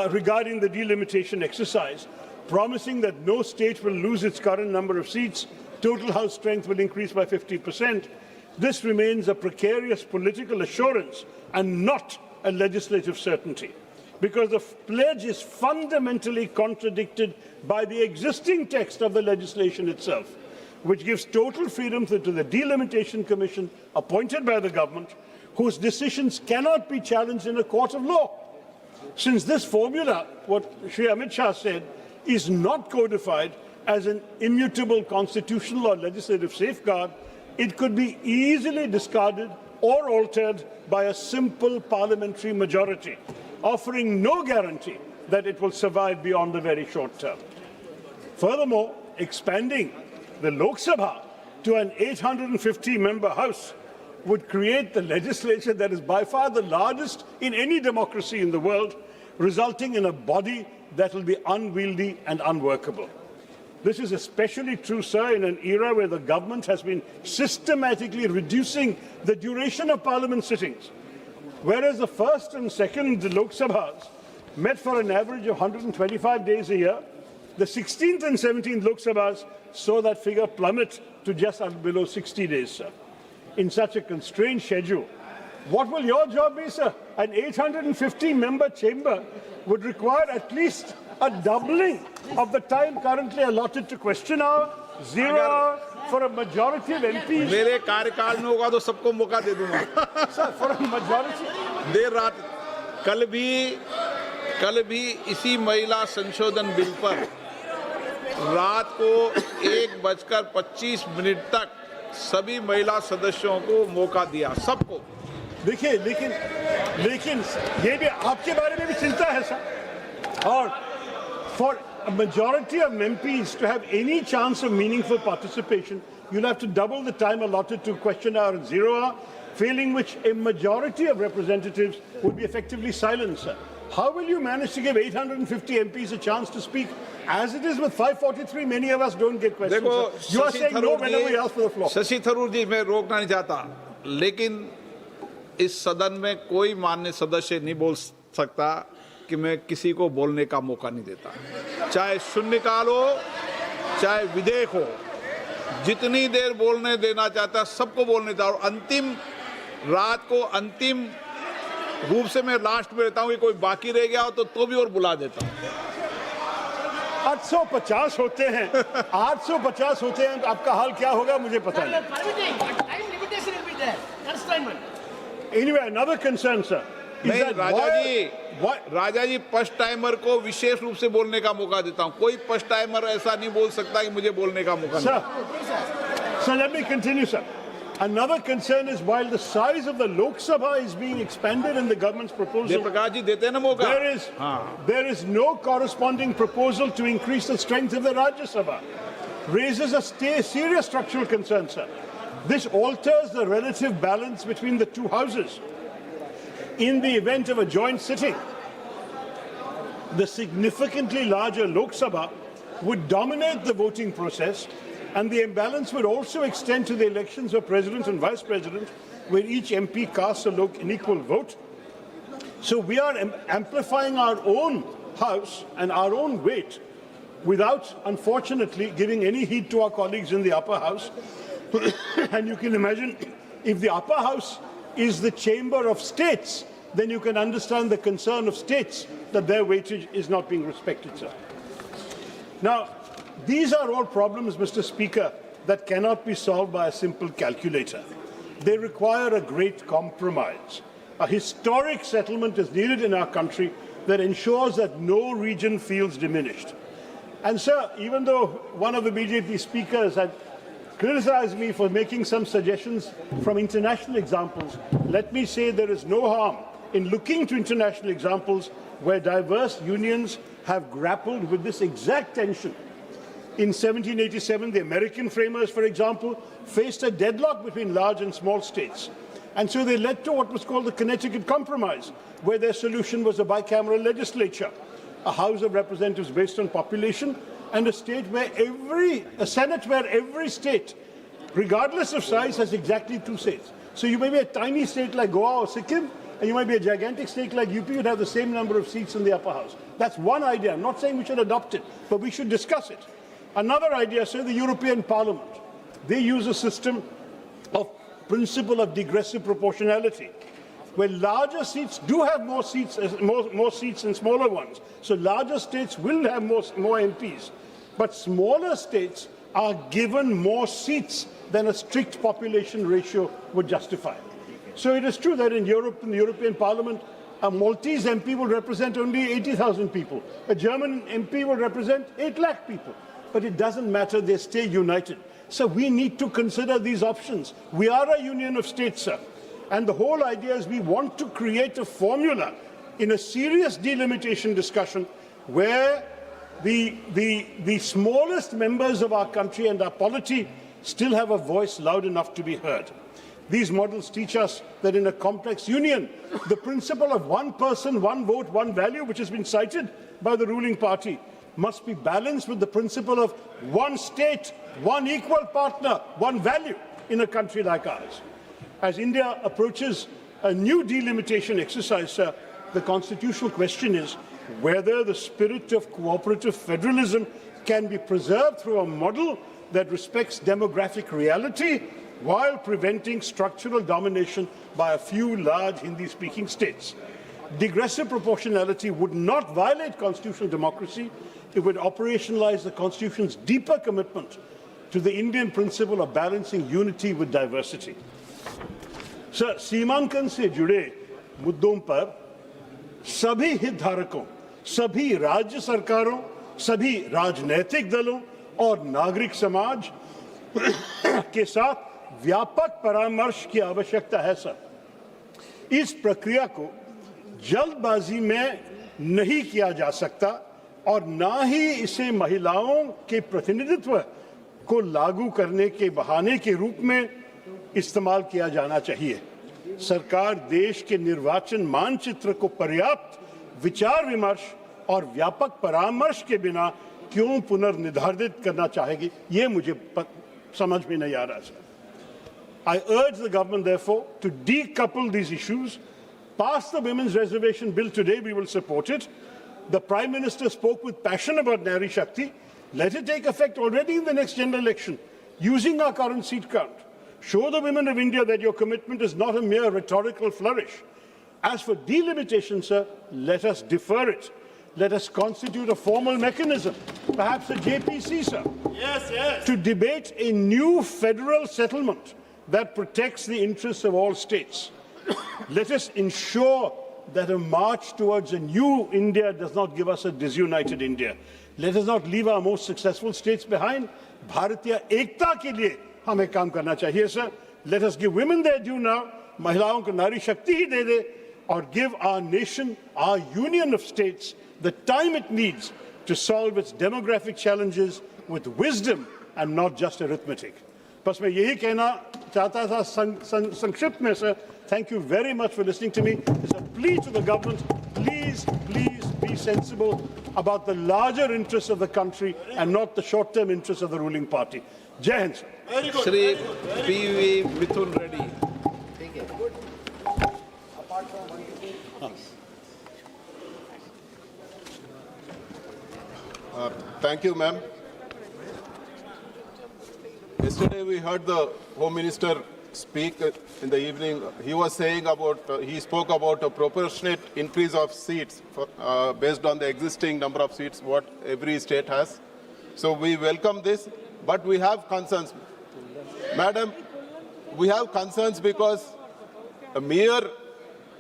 regarding the delimitation exercise, promising that no state will lose its current number of seats, total House strength will increase by 50%. This remains a precarious political assurance and not a legislative certainty, because the pledge is fundamentally contradicted by the existing text of the legislation itself, which gives total freedom to the Delimitation Commission appointed by the government, whose decisions cannot be challenged in a court of law. Since this formula, what Shri Amit Shah said, is not codified as an immutable constitutional or legislative safeguard, it could be easily discarded or altered by a simple parliamentary majority, offering no guarantee that it will survive beyond the very short term. Furthermore, expanding the Lok Sabha to an 850-member House would create the legislature that is by far the largest in any democracy in the world, resulting in a body that will be unwieldy and unworkable. This is especially true, sir, in an era where the government has been systematically reducing the duration of parliament sittings whereas the first and second Lok Sabhas met for an average of 125 days a year. The 16th and 17th Lok Sabhas saw that figure plummet to just below 60 days, sir. In such a constrained schedule, what will your job be, sir? An 850-member chamber would require at least a doubling of the time currently allotted to question hour, 0 hour, for a majority of MPs. मेरे कार्यकाल में होगा तो सबको मौका दे दूंगा। Sir, for a majority. देर रात कल भी इसी महिला संशोधन बिल पर रात को 1:25 तक सभी महिला सदस्यों को मौका दिया, सबको। देखिए, लेकिन ये भी आपके बारे में भी चिंता है सर। और for a majority of MPs to have any chance of meaningful participation, you'll have to double the time allotted to question hour and 0 hour, failing which a majority of representatives would be effectively silent, sir. How will you manage to give 850 MPs a chance to speak? As it is with 543, many of us don't get questions. Sir. You are saying no whenever we ask for the floor. Shashi Tharoor जी, मैं रोकना नहीं चाहता, लेकिन इस सदन में कोई माननीय सदस्य नहीं बोल सकता कि मैं किसी को बोलने का मौका नहीं देता, चाहे शून्यकाल हो चाहे विधेयक हो, जितनी देर बोलने देना चाहता सबको बोलने देता। और अंतिम रात को अंतिम रूप से मैं लास्ट में रहता हूँ कि कोई बाकी रह गया हो तो भी और बुला देता हूँ। 850 होते हैं, 850 होते हैं, आपका हाल क्या होगा मुझे पता नहीं। Anyway, another concern, sir. नहीं, राजा जी फर्स्ट टाइमर को विशेष रूप से बोलने का मौका देता हूं। कोई फर्स्ट टाइमर ऐसा नहीं बोल सकता कि मुझे बोलने का मौका नहीं। Sir, let me continue, sir. Another concern is while the size of the Lok Sabha is being expanded in the government's proposal, there is no corresponding proposal to increase the strength of the Rajya Sabha. Raises a serious structural concern, sir. This alters the relative balance between the two houses. In the event of a joint sitting, the significantly larger Lok Sabha would dominate the voting process, and the imbalance would also extend to the elections of president and vice president, where each MP casts an equal vote. So we are amplifying our own house and our own weight without, unfortunately, giving any heed to our colleagues in the upper house. And you can imagine, if the upper house is the chamber of states, then you can understand the concern of states that their weightage is not being respected, sir. Now, these are all problems, Mr. Speaker, that cannot be solved by a simple calculator. They require a great compromise. A historic settlement is needed in our country that ensures that no region feels diminished. And, sir, even though one of the BJP speakers had criticized me for making some suggestions from international examples, let me say there is no harm in looking to international examples where diverse unions have grappled with this exact tension. In 1787, the American framers, for example, faced a deadlock between large and small states. And so they led to what was called the Connecticut Compromise, where their solution was a bicameral legislature, a House of Representatives based on population, and a Senate where every state, regardless of size, has exactly 2 seats. So you may be a tiny state like Goa or Sikkim, and you might be a gigantic state like UP, would have the same number of seats in the upper house. That's one idea. I'm not saying we should adopt it, but we should discuss it. Another idea, say the European Parliament. They use a system of principle of digressive proportionality, where larger seats do have more seats than smaller ones. So larger states will have more MPs, but smaller states are given more seats than a strict population ratio would justify. So it is true that in Europe, in the European Parliament, a Maltese MP will represent only 80,000 people. A German MP will represent 8 lakh people. But it doesn't matter, they stay united. So we need to consider these options. We are a union of states, sir. And the whole idea is we want to create a formula in a serious delimitation discussion where the smallest members of our country and our polity still have a voice loud enough to be heard. These models teach us that in a complex union, the principle of one person, one vote, one value, which has been cited by the ruling party, must be balanced with the principle of one state, one equal partner, one value in a country like ours. As India approaches a new delimitation exercise, sir. The constitutional question is whether the spirit of cooperative federalism can be preserved through a model that respects demographic reality while preventing structural domination by a few large Hindi-speaking states. Digressive proportionality would not violate constitutional democracy. It would operationalize the Constitution's deeper commitment to the Indian principle of balancing unity with diversity. Sir, सीमांकन से जुड़े मुद्दों पर सभी हितधारकों, सभी राज्य सरकारों, सभी राजनीतिक दलों और नागरिक समाज के साथ व्यापक परामर्श की आवश्यकता है सर। इस प्रक्रिया को जल्दबाजी में नहीं किया जा सकता और ना ही इसे महिलाओं के प्रतिनिधित्व को लागू करने के बहाने के रूप में इस्तेमाल किया जाना चाहिए। सरकार देश के निर्वाचन मानचित्र को पर्याप्त विचार विमर्श और व्यापक परामर्श के बिना क्यों पुनर्निर्धारित करना चाहेगी, ये मुझे समझ में नहीं आ रहा sir. I urge the government, therefore, to decouple these issues. Pass the women's reservation bill today, we will support it. The Prime Minister spoke with passion about Nari Shakti. Let it take effect already in the next general election, using our current seat count. Show the women of India that your commitment is not a mere rhetorical flourish. As for delimitation, sir, let us defer it. Let us constitute a formal mechanism, perhaps a JPC, sir, to debate a new federal settlement that protects the interests of all states. Let us ensure that a march towards a new India does not give us a disunited India. Let us not leave our most successful states behind. Bharatiya ekta ke liye hame kaam karna chahiye, sir. Let us give women their due now. Mahilaon ko nari shakti hi de de, or give our nation, our union of states, the time it needs to solve its demographic challenges with wisdom and not just arithmetic. बस मैं यही कहना चाहता था संक्षिप्त में sir. Thank you very much for listening to me. It's a plea to the government. Please be sensible about the larger interests of the country and not the short-term interests of the ruling party. Jai Hind, sir. Shri P.V. Mithun Reddy. Thank you, ma'am. Yesterday we heard the Home Minister speak in the evening. He was saying about, he spoke about a proportionate increase of seats for, based on the existing number of seats what every state has. So we welcome this, but we have concerns. Madam, we have concerns because a mere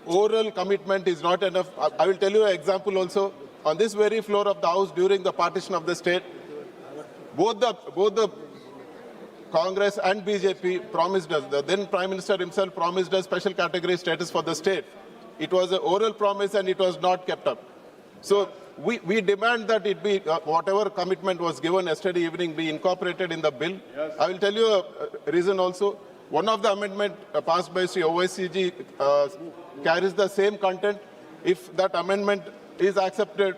oral commitment is not enough. I will tell you an example also. On this very floor of the House during the partition of the state, both the Congress and BJP promised us, the then Prime Minister himself promised us special category status for the state. It was an oral promise and it was not kept up. So we demand that it be, whatever commitment was given yesterday evening be incorporated in the bill. Yes. I will tell you a reason also. One of the amendment passed by Sri OICG carries the same content. If that amendment is accepted,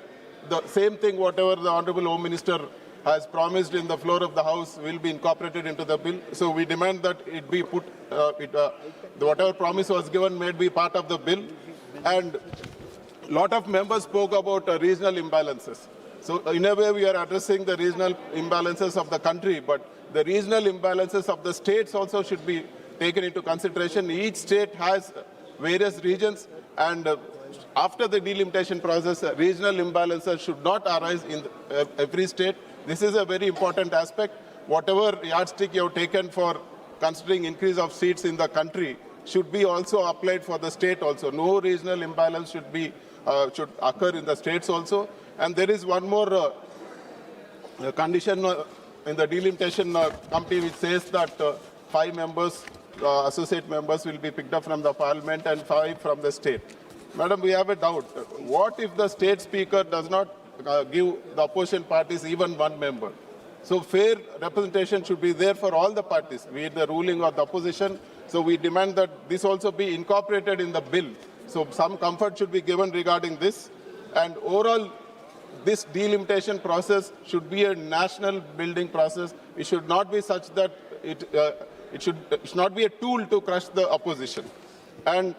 the same thing whatever the Honorable Home Minister has promised in the floor of the House will be incorporated into the bill. So we demand that it be put, whatever promise was given may be part of the bill. And a lot of members spoke about regional imbalances. So in a way we are addressing the regional imbalances of the country, but the regional imbalances of the states also should be taken into consideration. Each state has various regions, and after the delimitation process, regional imbalances should not arise in every state. This is a very important aspect. Whatever yardstick you have taken for considering increase of seats in the country should be also applied for the state also. No regional imbalance should occur in the states also. And there is one more condition in the delimitation committee which says that 5 members, associate members will be picked up from the parliament and 5 from the state. Madam, we have a doubt. What if the state speaker does not give the opposition parties even 1 member? So fair representation should be there for all the parties, be it the ruling or the opposition. So we demand that this also be incorporated in the bill. So some comfort should be given regarding this. And overall, this delimitation process should be a national building process. It should not be such that it should not be a tool to crush the opposition. And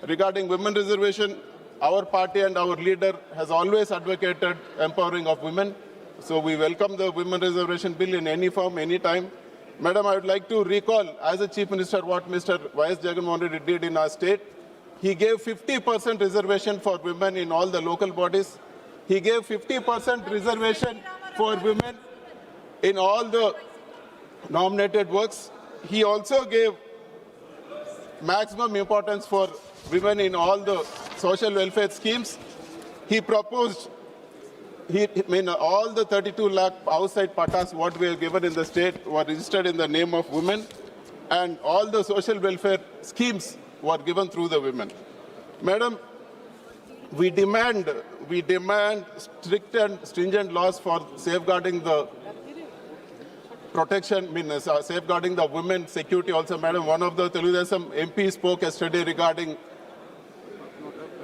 regarding women reservation, our party and our leader has always advocated empowering of women. So we welcome the women reservation bill in any form, any time. Madam, I would like to recall as a Chief Minister what Mr. Y.S. Jagannath Reddy did in our state. He gave 50% reservation for women in all the local bodies. He gave 50% reservation for women in all the nominated works. He also gave maximum importance for women in all the social welfare schemes. He proposed, all the 32 lakh outside patas what we have given in the state were registered in the name of women, and all the social welfare schemes were given through the women. Madam, we demand strict and stringent laws for safeguarding the protection, safeguarding the women's security also. Madam, one of the Telugu MP spoke yesterday regarding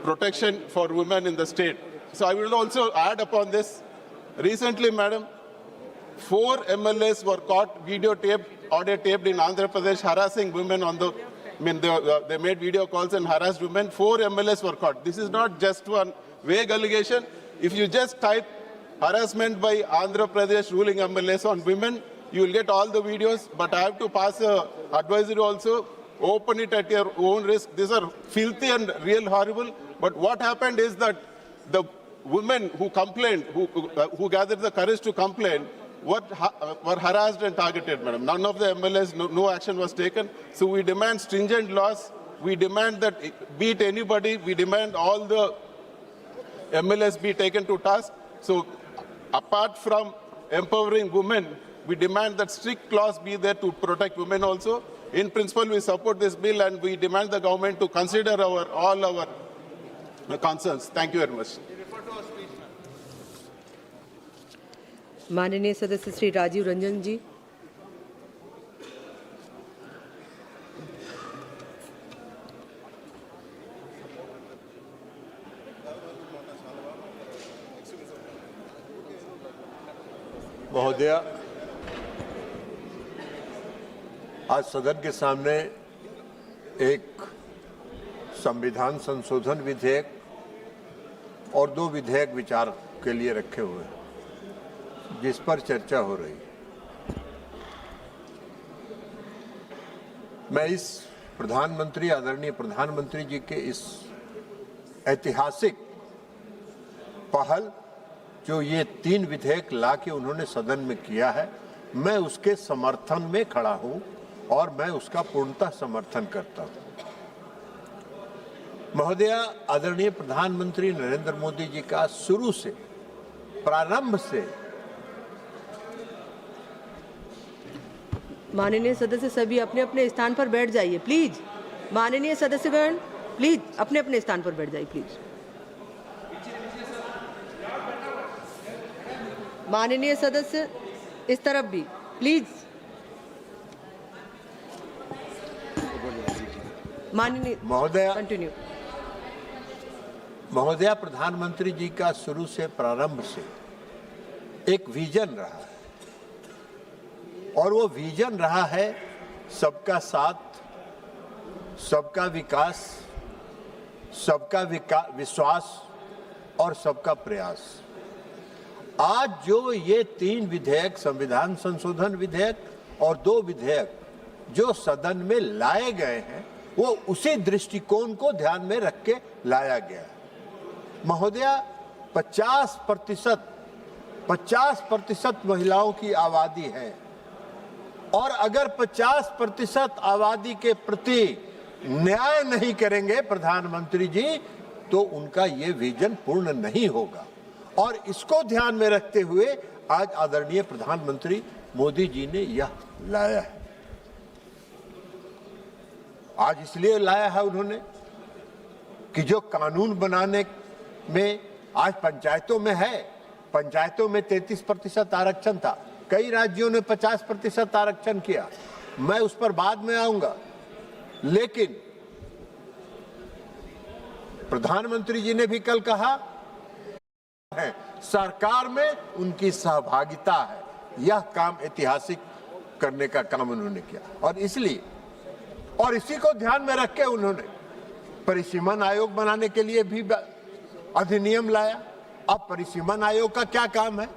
protection for women in the state. So I will also add upon this. Recently, Madam, 4 MLAs were caught videotaped, audio taped in Andhra Pradesh harassing women on the, they made video calls and harassed women. 4 MLAs were caught. This is not just one vague allegation. If you just type harassment by Andhra Pradesh ruling MLAs on women, you will get all the videos. But I have to pass a advisory also. Open it at your own risk. These are filthy and real horrible. But what happened is that the women who complained, who gathered the courage to complain, were harassed and targeted, madam. None of the MLAs, no action was taken. So we demand stringent laws. We demand that, be it anybody, we demand all the MLAs be taken to task. So apart from empowering women, we demand that strict laws be there to protect women also. In principle, we support this bill and we demand the government to consider all our concerns. Thank you very much. माननीय सदस्य श्री राजीव रंजन जी। महोदय, आज सदन के सामने एक संविधान संशोधन विधेयक और 2 विधेयक विचार के लिए रखे हुए हैं, जिस पर चर्चा हो रही है। मैं इस प्रधानमंत्री, आदरणीय प्रधानमंत्री जी के इस ऐतिहासिक पहल, जो ये 3 विधेयक ला के उन्होंने सदन में किया है, मैं उसके समर्थन में खड़ा हूं और मैं उसका पूर्णतः समर्थन करता हूं। महोदय, आदरणीय प्रधानमंत्री नरेंद्र मोदी जी का शुरू से, प्रारंभ से, माननीय सदस्य सभी अपने अपने स्थान पर बैठ जाइए प्लीज। माननीय सदस्यगण प्लीज अपने अपने स्थान पर बैठ जाइए प्लीज। माननीय सदस्य इस तरफ भी प्लीज। माननीय महोदय, कंटिन्यू। महोदय, प्रधानमंत्री जी का शुरू से, प्रारंभ से एक विजन रहा है और वो विजन रहा है सबका साथ, सबका विकास, सबका विश्वास और सबका प्रयास। आज जो ये 3 विधेयक, संविधान संशोधन विधेयक और 2 विधेयक जो सदन में लाए गए हैं, वो उसी दृष्टिकोण को ध्यान में रख के लाया गया है। महोदय, 50% महिलाओं की आबादी है और अगर 50% आबादी के प्रति न्याय नहीं करेंगे प्रधानमंत्री जी, तो उनका ये विजन पूर्ण नहीं होगा। और इसको ध्यान में रखते हुए आज आदरणीय प्रधानमंत्री मोदी जी ने यह लाया है। आज इसलिए लाया है उन्होंने कि जो कानून बनाने में आज पंचायतों में है, पंचायतों में 33% आरक्षण था, कई राज्यों ने 50% आरक्षण किया, मैं उस पर बाद में आऊंगा। लेकिन प्रधानमंत्री जी ने भी कल कहा है, सरकार में उनकी सहभागिता है। यह काम ऐतिहासिक करने का काम उन्होंने किया और इसलिए, और इसी को ध्यान में रख के उन्होंने परिसीमन आयोग बनाने के लिए भी अधिनियम लाया। अब परिसीमन आयोग का क्या काम है?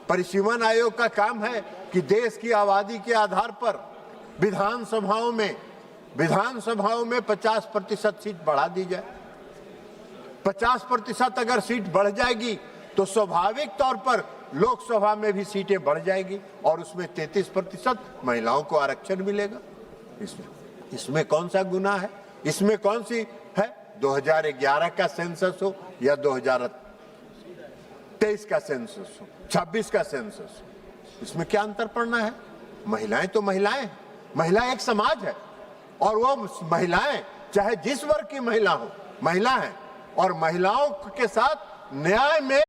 परिसीमन आयोग का काम है कि देश की आबादी के आधार पर विधानसभाओं में 50% सीट बढ़ा दी जाए। 50% अगर सीट बढ़ जाएगी तो स्वाभाविक तौर पर लोकसभा में भी सीटें बढ़ जाएगी और उसमें 33% महिलाओं को आरक्षण मिलेगा। इसमें कौन सा गुनाह है? इसमें कौन सी है? 2011 का सेंसस हो या 2023 का सेंसस हो, 26 का सेंसस हो, इसमें क्या अंतर पड़ना है? महिलाएं तो महिलाएं हैं। महिला एक समाज है और वो महिलाएं चाहे जिस वर्ग की महिला हो, महिला है और महिलाओं के साथ न्याय में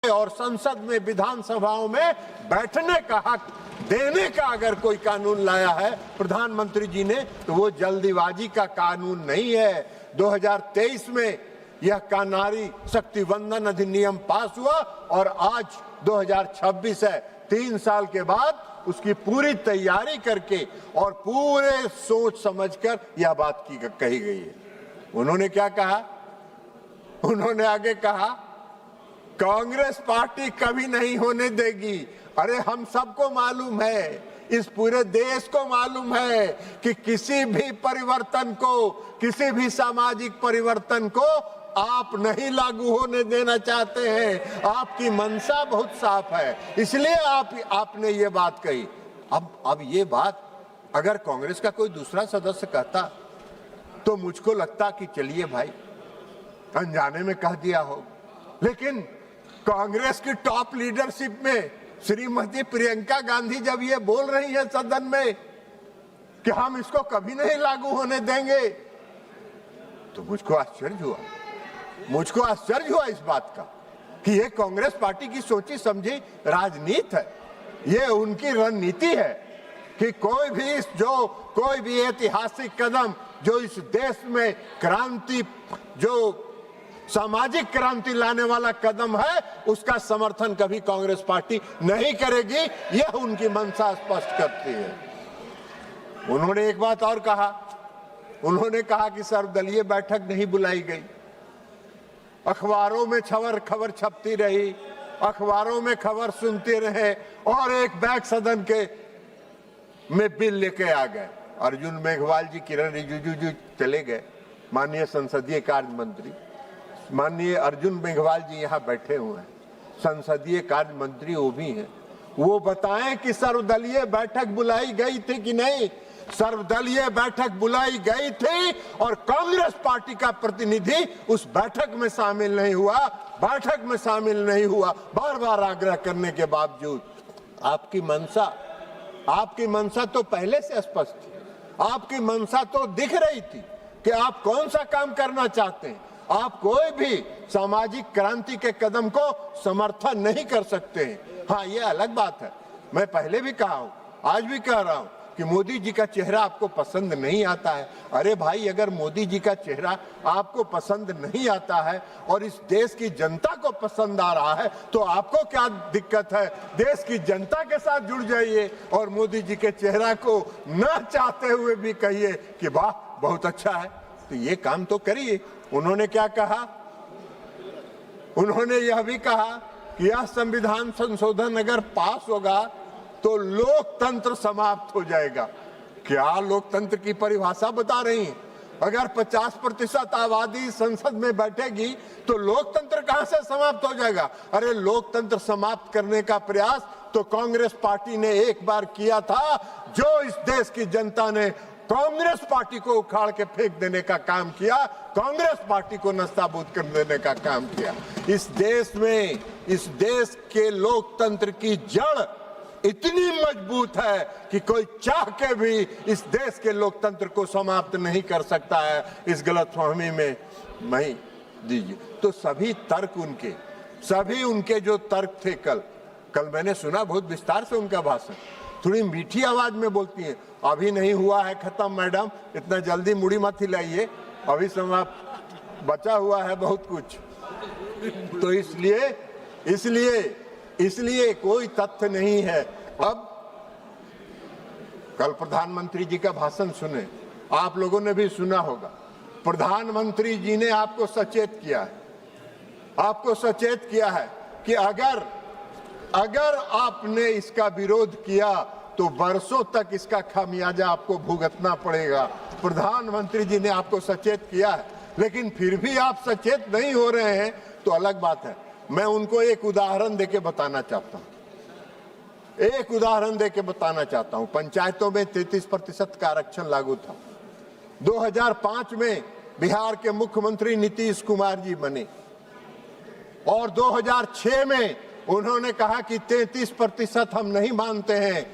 और संसद में, विधानसभाओं में बैठने का हक देने का अगर कोई कानून लाया है प्रधानमंत्री जी ने, तो वो जल्दीबाजी का कानून नहीं है। 2023 में यह नारी शक्ति वंदन अधिनियम पास हुआ और आज 2026 है। 3 साल के बाद उसकी पूरी तैयारी करके और पूरे सोच समझकर यह बात कही गई है। उन्होंने क्या कहा? उन्होंने आगे कहा कांग्रेस पार्टी कभी नहीं होने देगी। अरे हम सबको मालूम है, इस पूरे देश को मालूम है कि किसी भी परिवर्तन को, किसी भी सामाजिक परिवर्तन को आप नहीं लागू होने देना चाहते हैं। आपकी मंशा बहुत साफ है, इसलिए आपने ये बात कही। अब ये बात अगर कांग्रेस का कोई दूसरा सदस्य कहता तो मुझको लगता कि चलिए भाई अनजाने में कह दिया हो, लेकिन कांग्रेस की टॉप लीडरशिप में श्रीमती प्रियंका गांधी जब ये बोल रही है सदन में कि हम इसको कभी नहीं लागू होने देंगे, तो मुझको आश्चर्य हुआ इस बात का कि ये कांग्रेस पार्टी की सोची समझी राजनीति है। ये उनकी रणनीति है कि कोई भी ऐतिहासिक कदम जो इस देश में क्रांति, जो सामाजिक क्रांति लाने वाला कदम है, उसका समर्थन कभी कांग्रेस पार्टी नहीं करेगी। यह उनकी मंशा स्पष्ट करती है। उन्होंने एक बात और कहा, उन्होंने कहा कि सर्वदलीय बैठक नहीं बुलाई गई। अखबारों में खबर छपती रही, अखबारों में खबर सुनते रहे और एक बैग सदन के में बिल लेके आ गए। अर्जुन मेघवाल जी, किरण रिजिजू जी चले गए, माननीय संसदीय कार्य मंत्री माननीय अर्जुन मेघवाल जी यहाँ बैठे हुए हैं, संसदीय कार्य मंत्री वो भी हैं। वो बताएं कि सर्वदलीय बैठक बुलाई गई थी कि नहीं। सर्वदलीय बैठक बुलाई गई थी और कांग्रेस पार्टी का प्रतिनिधि उस बैठक में शामिल नहीं हुआ, बार बार आग्रह करने के बावजूद। आपकी मंशा तो पहले से स्पष्ट थी, आपकी मंशा तो दिख रही थी कि आप कौन सा काम करना चाहते हैं। आप कोई भी सामाजिक क्रांति के कदम को समर्थन नहीं कर सकते हैं। हाँ, ये अलग बात है, मैं पहले भी कहा हूं, आज भी कह रहा हूं कि मोदी जी का चेहरा आपको पसंद नहीं आता है। अरे भाई, अगर मोदी जी का चेहरा आपको पसंद नहीं आता है और इस देश की जनता को पसंद आ रहा है, तो आपको क्या दिक्कत है? देश की जनता के साथ जुड़ जाइए और मोदी जी के चेहरा को न चाहते हुए भी कहिए कि वाह बहुत अच्छा है, तो ये काम तो करिए। उन्होंने क्या कहा? उन्होंने यह भी कहा कि यह संविधान संशोधन अगर पास होगा तो लोकतंत्र समाप्त हो जाएगा। क्या लोकतंत्र की परिभाषा बता रही हैं? अगर 50% आबादी संसद में बैठेगी तो लोकतंत्र कहां से समाप्त हो जाएगा? अरे लोकतंत्र समाप्त करने का प्रयास तो कांग्रेस पार्टी ने एक बार किया था, जो इस देश की जनता ने कांग्रेस पार्टी को उखाड़ के फेंक देने का काम किया, कांग्रेस पार्टी को नस्ताबूद कर देने का काम किया। इस देश में, इस देश के लोकतंत्र की जड़ इतनी मजबूत है कि कोई चाह के भी इस देश के लोकतंत्र को समाप्त नहीं कर सकता है। इस गलतफहमी में नहीं दीजिए। तो सभी उनके जो तर्क थे, कल मैंने सुना बहुत विस्तार से उनका भाषण, थोड़ी मीठी आवाज में बोलती हैं। अभी नहीं हुआ है खत्म मैडम, इतना जल्दी मुड़ी मत हिलाइए, अभी समाप्त बचा हुआ है बहुत कुछ। तो इसलिए कोई तथ्य नहीं है। कल प्रधानमंत्री जी का भाषण सुने, आप लोगों ने भी सुना होगा। प्रधानमंत्री जी ने आपको सचेत किया है, आपको सचेत किया है कि अगर आपने इसका विरोध किया तो वर्षों तक इसका खामियाजा आपको भुगतना पड़ेगा। प्रधानमंत्री जी ने आपको सचेत किया है, लेकिन फिर भी आप सचेत नहीं हो रहे हैं तो अलग बात है। मैं उनको एक उदाहरण देके बताना चाहता हूं, एक उदाहरण देके बताना चाहता हूं। पंचायतों में 33% का आरक्षण लागू था। 2005 में बिहार के मुख्यमंत्री नीतीश कुमार जी बने और 2006 में उन्होंने कहा कि 33% हम नहीं मानते हैं,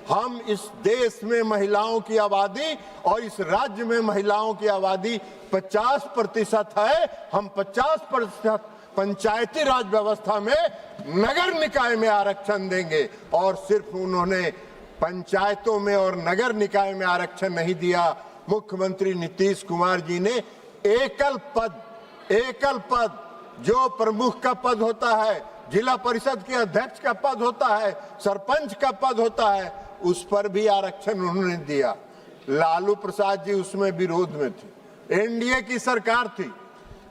हम इस देश में महिलाओं की आबादी और इस राज्य में महिलाओं की आबादी 50% है, हम 50% पंचायती राज व्यवस्था में नगर निकाय में आरक्षण देंगे। और सिर्फ उन्होंने पंचायतों में और नगर निकाय में आरक्षण नहीं दिया, मुख्यमंत्री नीतीश कुमार जी ने एकल पद जो प्रमुख का पद होता है, जिला परिषद के अध्यक्ष का पद होता है, सरपंच का पद होता है, उस पर भी आरक्षण उन्होंने दिया। लालू प्रसाद जी उसमें विरोध में थे, एनडीए की सरकार थी।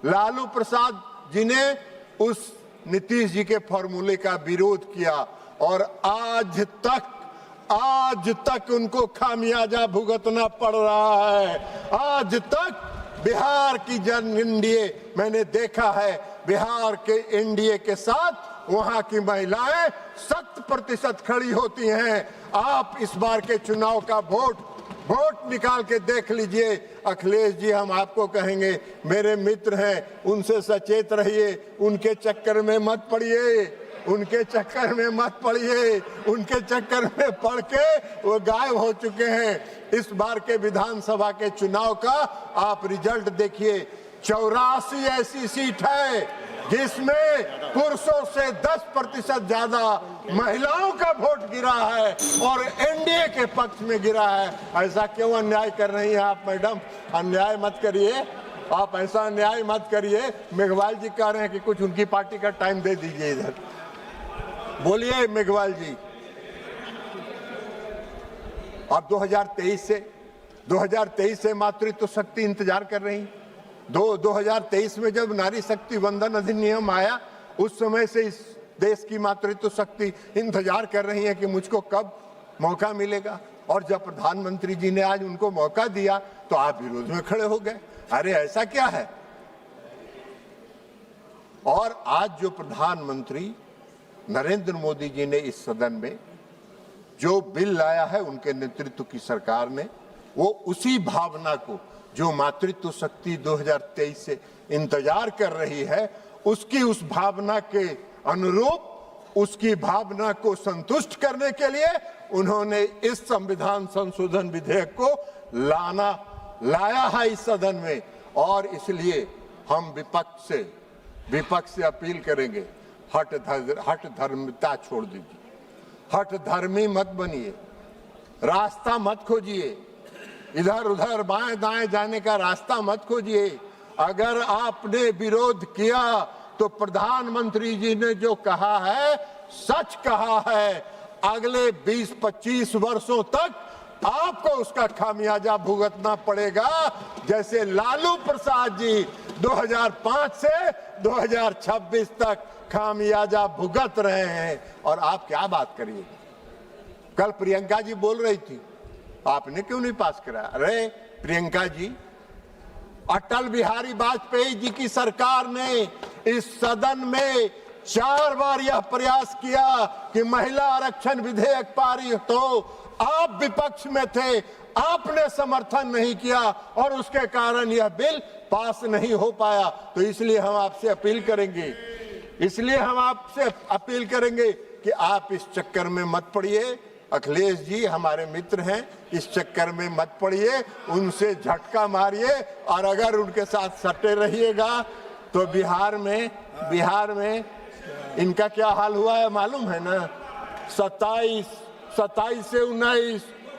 लालू प्रसाद जी ने उस नीतीश जी के फॉर्मूले का विरोध किया और आज तक उनको खामियाजा भुगतना पड़ रहा है। आज तक बिहार की जन एनडीए, मैंने देखा है बिहार के एनडीए के साथ वहां की महिलाएं 100% खड़ी होती हैं। आप इस बार के चुनाव का वोट निकाल के देख लीजिए। अखिलेश जी, हम आपको कहेंगे, मेरे मित्र हैं, उनसे सचेत रहिए, उनके चक्कर में मत पड़िए, उनके चक्कर में मत पड़िए, उनके चक्कर में पड़ के वो गायब हो चुके हैं। इस बार के विधानसभा के चुनाव का आप रिजल्ट देखिए, 84 ऐसी सीट है जिसमें पुरुषों से 10% ज्यादा महिलाओं का वोट गिरा है और एनडीए के पक्ष में गिरा है। ऐसा क्यों अन्याय कर रही हैं आप मैडम? अन्याय मत करिए, आप ऐसा अन्याय मत करिए। मेघवाल जी कह रहे हैं कि कुछ उनकी पार्टी का टाइम दे दीजिए इधर। बोलिए मेघवाल जी। अब 2023 से मातृत्व शक्ति इंतजार कर रही। 2023 में जब नारी शक्ति वंदन अधिनियम आया, उस समय से इस देश की मातृत्व शक्ति इंतजार कर रही है कि मुझको कब मौका मिलेगा। और जब प्रधानमंत्री जी ने आज उनको मौका दिया तो आप विरोध में खड़े हो गए। अरे ऐसा क्या है? और आज जो प्रधानमंत्री नरेंद्र मोदी जी ने इस सदन में जो बिल लाया है उनके नेतृत्व की सरकार ने, वो उसी भावना को जो मातृत्व शक्ति 2023 से इंतजार कर रही है, उसकी उस भावना के अनुरूप, उसकी भावना को संतुष्ट करने के लिए उन्होंने इस संविधान संशोधन विधेयक को लाया है इस सदन में। और इसलिए हम विपक्ष से अपील करेंगे, हठ धर्मिता छोड़ दीजिए, हठ धर्मी मत बनिए, रास्ता मत खोजिए, इधर उधर बाएं दाएं जाने का रास्ता मत खोजिए। अगर आपने विरोध किया तो प्रधानमंत्री जी ने जो कहा है सच कहा है। अगले 20-25 वर्षों तक आपको उसका खामियाजा भुगतना पड़ेगा, जैसे लालू प्रसाद जी 2005 से 2026 तक खामियाजा भुगत रहे हैं। और आप क्या बात करिए? कल प्रियंका जी बोल रही थी, आपने क्यों नहीं पास कराया? अरे प्रियंका जी, अटल बिहारी वाजपेयी जी की सरकार ने इस सदन में 4 बार यह प्रयास किया कि महिला आरक्षण विधेयक पारित हो। आप विपक्ष में थे, आपने समर्थन नहीं किया और उसके कारण यह बिल पास नहीं हो पाया। तो इसलिए हम आपसे अपील करेंगे कि आप इस चक्कर में मत पड़िए। अखिलेश जी हमारे मित्र हैं, इस चक्कर में मत पड़िए, उनसे झटका मारिए। और अगर उनके साथ सटे रहिएगा तो बिहार में इनका क्या हाल हुआ है मालूम है ना? 27 से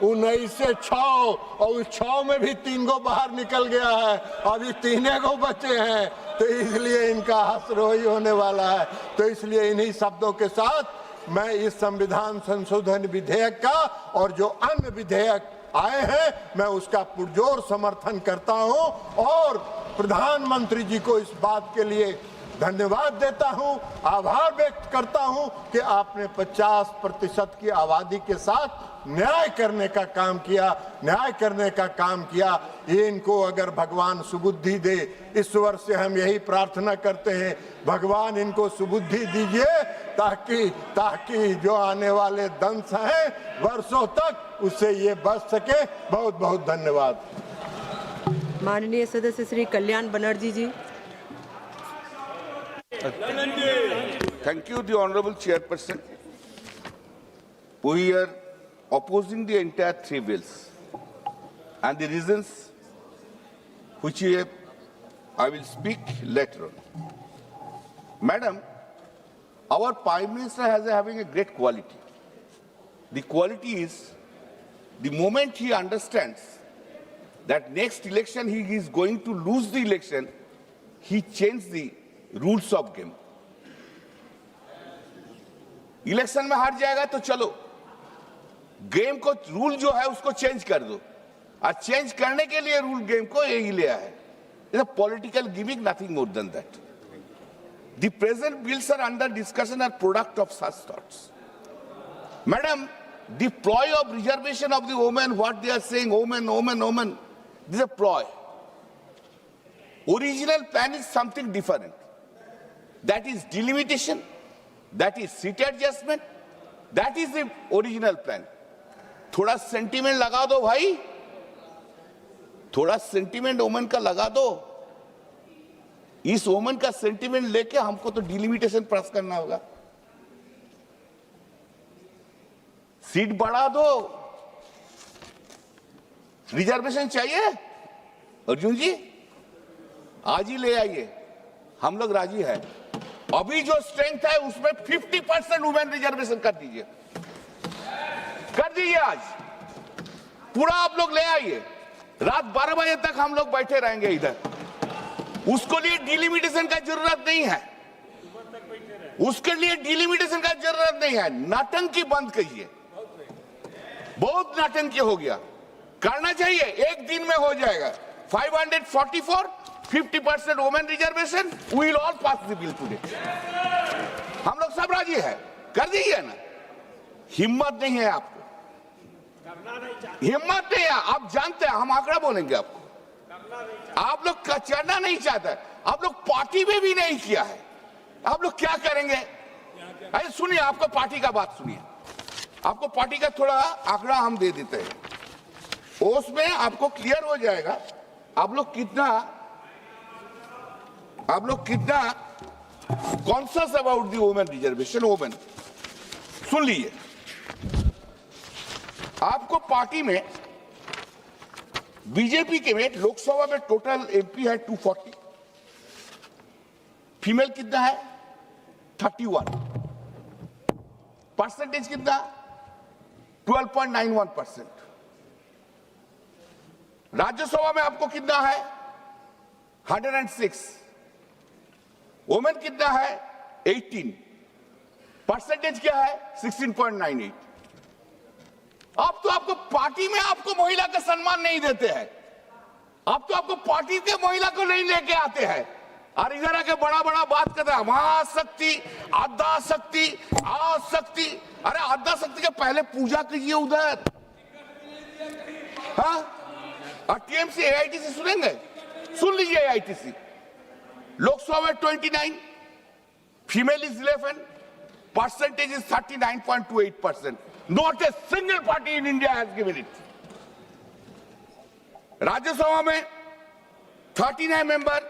19 से 6 और उस 6 में भी 3 गो बाहर निकल गया है, अभी 3 गो बचे हैं। तो इसलिए इनका हश्र ही होने वाला है। तो इसलिए इन्हीं शब्दों के साथ मैं इस संविधान संशोधन विधेयक का और जो अन्य विधेयक आए हैं मैं उसका पुरजोर समर्थन करता हूं और प्रधानमंत्री जी को इस बात के लिए धन्यवाद देता हूं, आभार व्यक्त करता हूं कि आपने 50% की आबादी के साथ न्याय करने का काम किया। ये इनको अगर भगवान सुबुद्धि दे, इस वर्ष से हम यही प्रार्थना करते हैं, भगवान इनको सुबुद्धि दीजिए ताकि जो आने वाले दंश हैं वर्षों तक उससे ये बच सके। बहुत बहुत धन्यवाद। माननीय सदस्य श्री कल्याण बनर्जी जी। Thank you, the Honorable Chairperson. We are opposing the entire three bills, and the reasons which I will speak later on. Madam, our Prime Minister has having a great quality. The quality is the moment he understands that next election he is going to lose the election, he changed the rules of game. Election में हार जाएगा तो चलो, game को rule जो है उसको change कर दो, और चेंज करने के लिए रूल गेम को यही लिया है. It's a political gimmick, nothing more than that. The present bills are under discussion are product of such thoughts. Madam, the ploy of reservation of the women, what they are saying, women, this is a ploy. Original plan is something different. That is delimitation, that is seat adjustment, that is the original plan. थोड़ा sentiment लगा दो भाई, थोड़ा sentiment women का लगा दो. इस women का सेंटीमेंट लेके हमको तो डिलिमिटेशन पास करना होगा. सीट बढ़ा दो, रिजर्वेशन चाहिए अर्जुन जी, आज ही ले आइए, हम लोग राजी है. अभी जो स्ट्रेंथ है उसमें 50% वुमेन रिजर्वेशन कर दीजिए, आज पूरा आप लोग ले आइए. रात 12 बजे तक हम लोग बैठे रहेंगे इधर. उसको लिए डिलिमिटेशन का जरूरत नहीं है, उसके लिए डिलिमिटेशन का जरूरत नहीं है. नाटंकी बंद कीजिए, बहुत नाटंकी हो गया. करना चाहिए, एक दिन में हो जाएगा. 544 50% women reservation, we will all pass the bill today. हम लोग सब राजी है, कर दीजिए ना. हिम्मत नहीं है आपको, हिम्मत नहीं है. आप जानते हैं हम आंकड़ा बोलेंगे आपको. आप लोग चढ़ना नहीं चाहते, आप लोग पार्टी में भी नहीं किया है. आप लोग क्या करेंगे? अरे सुनिए, आपको पार्टी का बात सुनिए, आपको पार्टी का थोड़ा आंकड़ा हम दे देते हैं, उसमें आपको क्लियर हो जाएगा आप लोग कितना conscious about the women reservation. Women सुन लीजिए, आपको पार्टी में बीजेपी के में लोकसभा में टोटल एमपी है 240, फीमेल कितना है 31, परसेंटेज कितना 12.91%. राज्यसभा में आपको कितना है 106, वुमेन कितना है 18, परसेंटेज क्या है 16.98. अब तो आपको पार्टी में आपको महिला का सम्मान नहीं देते हैं, अब तो आपको पार्टी के महिला को नहीं लेके आते हैं, और इधर आके बड़ा बड़ा बात करते हैं महाशक्ति, आद्या शक्ति, आशक्ति. अरे आद्या शक्ति के पहले पूजा कीजिए उधर. हाँ, और टीएमसी एआईटीसी सुनेंगे, सुन लीजिए. एआईटीसी लोकसभा में 29, female is 11, percentage is 39.28%. Not a single party in India has given it. Rajya Sabha में 39 member,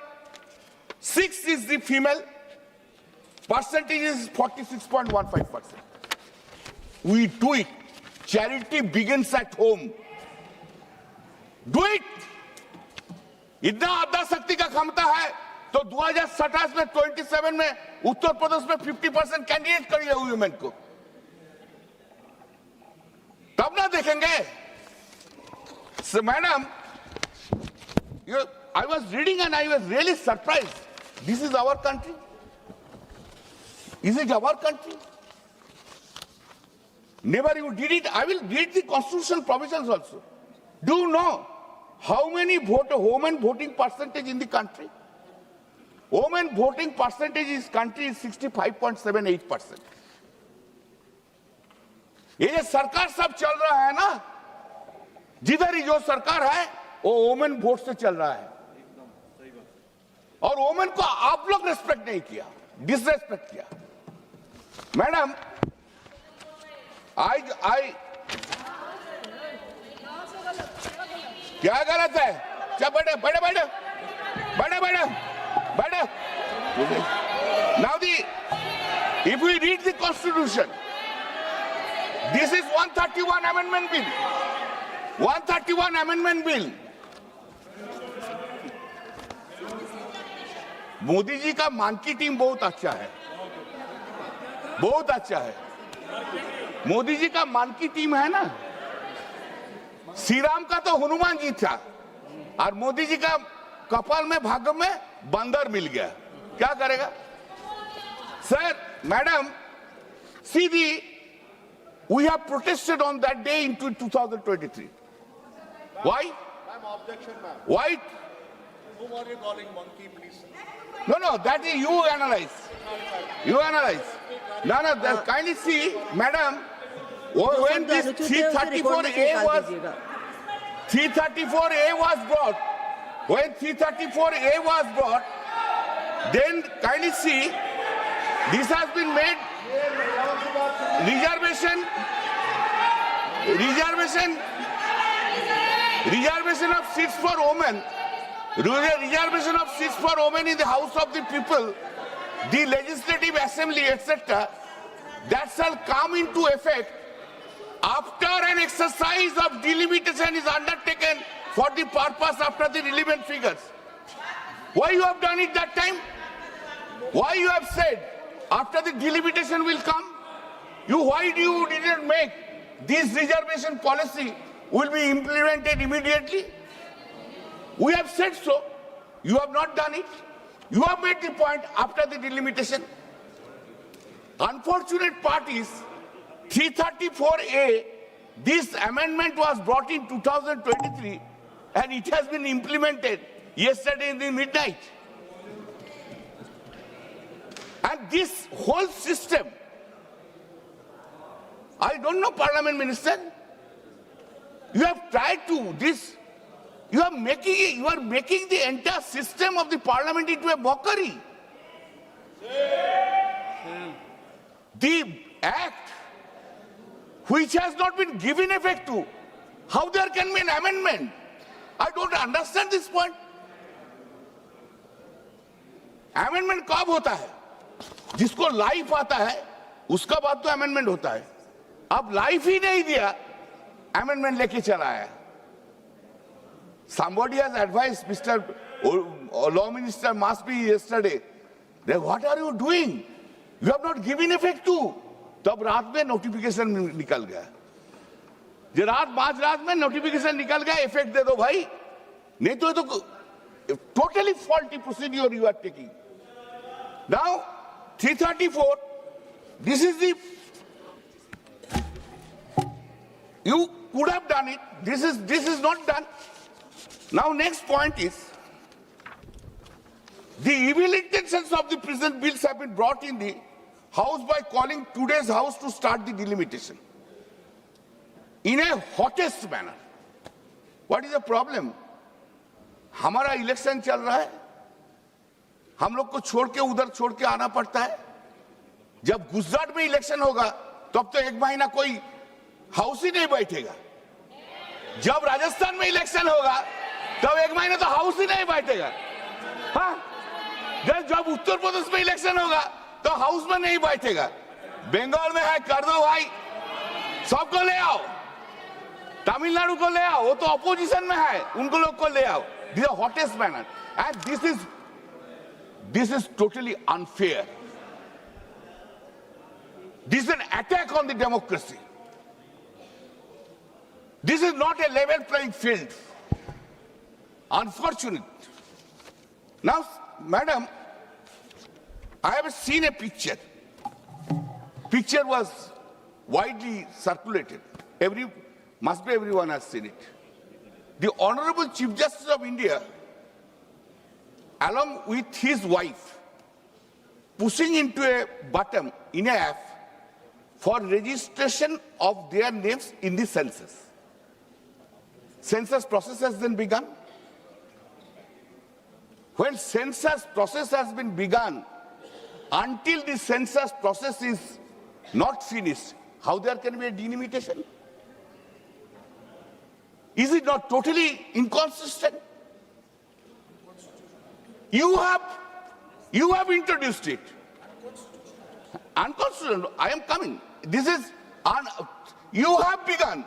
6 is the female, percentage is 46.15%. We do it. Charity begins at home. Do it. इतना आद्या शक्ति का क्षमता है तो 2027 में 27 में उत्तर प्रदेश में 50% कैंडिडेट करिए वुमेन को, तब ना देखेंगे. So madam, I was reading and I was really surprised. This is our country. Is it our country? Never you did it. I will read the constitutional provisions also. Do you know how many women voting percentage in the country? Women voting percentage in this country is 65.78%. ये जो सरकार सब चल रहा है ना, जिधर ही जो सरकार है वो वोमेन वोट से चल रहा है, और वोमेन को आप लोग रेस्पेक्ट नहीं किया, डिसरेस्पेक्ट किया. मैडम, आई क्या गलत है? चल बैठे बैठे बैठे बैठे बैठे बैठे. Now if we read the constitution, this is 131 amendment bill. 131 amendment bill. Modi ji का मान की टीम बहुत अच्छा है, बहुत अच्छा है. मोदी जी का मान की टीम है ना. श्री राम का तो हनुमान जी था, और मोदी जी का कपाल में भाग्य में बंदर मिल गया. क्या करेगा sir? Madam, see, we have protested on that day in 2023. Why? Why? Whom are you calling monkey, please? No, that is you analyze. You analyze. No, kindly see, madam, when this 334A was brought, when 334A was brought, then kindly see, this has been made reservation of seats for women. Reservation of seats for women in the House of the People, the Legislative Assembly, etc. That shall come into effect after an exercise of delimitation is undertaken for the purpose after the relevant figures. Why you have done it that time? Why you have said after the delimitation will come? Why you didn't make this reservation policy will be implemented immediately? We have said so. You have not done it. You have made the point after the delimitation. Unfortunate part is 334A, this amendment was brought in 2023 and it has been implemented yesterday in the midnight. And this whole system, I don't know, Parliament Minister, you have tried to this. You are making the entire system of the parliament into a mockery. The act which has not been given effect to, how there can be an amendment? I don't understand this point. Amendment कब होता है? जिसको life आता है उसका बाद तो amendment होता है. अब लाइफ ही नहीं दिया, amendment लेके चला आया. Somebody has advised Mr. Law Minister must be yesterday. Then what are you doing? You have not given effect to. तब रात में notification निकल गया. जो रात में notification निकल गया, effect दे दो भाई. नहीं तो totally faulty procedure you are taking. Now 334. This is the. You could have done it. This is not done. Now next point is, the evil intentions of the present bills have been brought in the House by calling today's House to start the delimitation in a hottest manner. What is the problem? हमारा election चल रहा है, हम लोग को छोड़ के उधर छोड़ के आना पड़ता है. जब गुजरात में इलेक्शन होगा तब तो एक महीना कोई हाउस ही नहीं बैठेगा. जब राजस्थान में इलेक्शन होगा तब एक महीने तो हाउस ही नहीं बैठेगा. हाँ, जब उत्तर प्रदेश में इलेक्शन होगा तो हाउस में नहीं बैठेगा. बंगाल में है, कर दो भाई, सबको ले आओ. तमिलनाडु को ले आओ, वो तो अपोजिशन में है, उनको लोग को ले आओ. This is the hottest manner, and this is totally unfair. This is an attack on the democracy. This is not a level playing field. Unfortunate. Now, madam, I have seen a picture. Picture was widely circulated. Must be everyone has seen it. The Honorable Chief Justice of India, along with his wife, pushing into a button in a app for registration of their names in the census. Census process has then begun. When census process has been begun, until the census process is not finished, how there can be a delimitation? Is it not totally inconsistent? You have introduced it. Unconstitutional. I am coming. This is you have begun.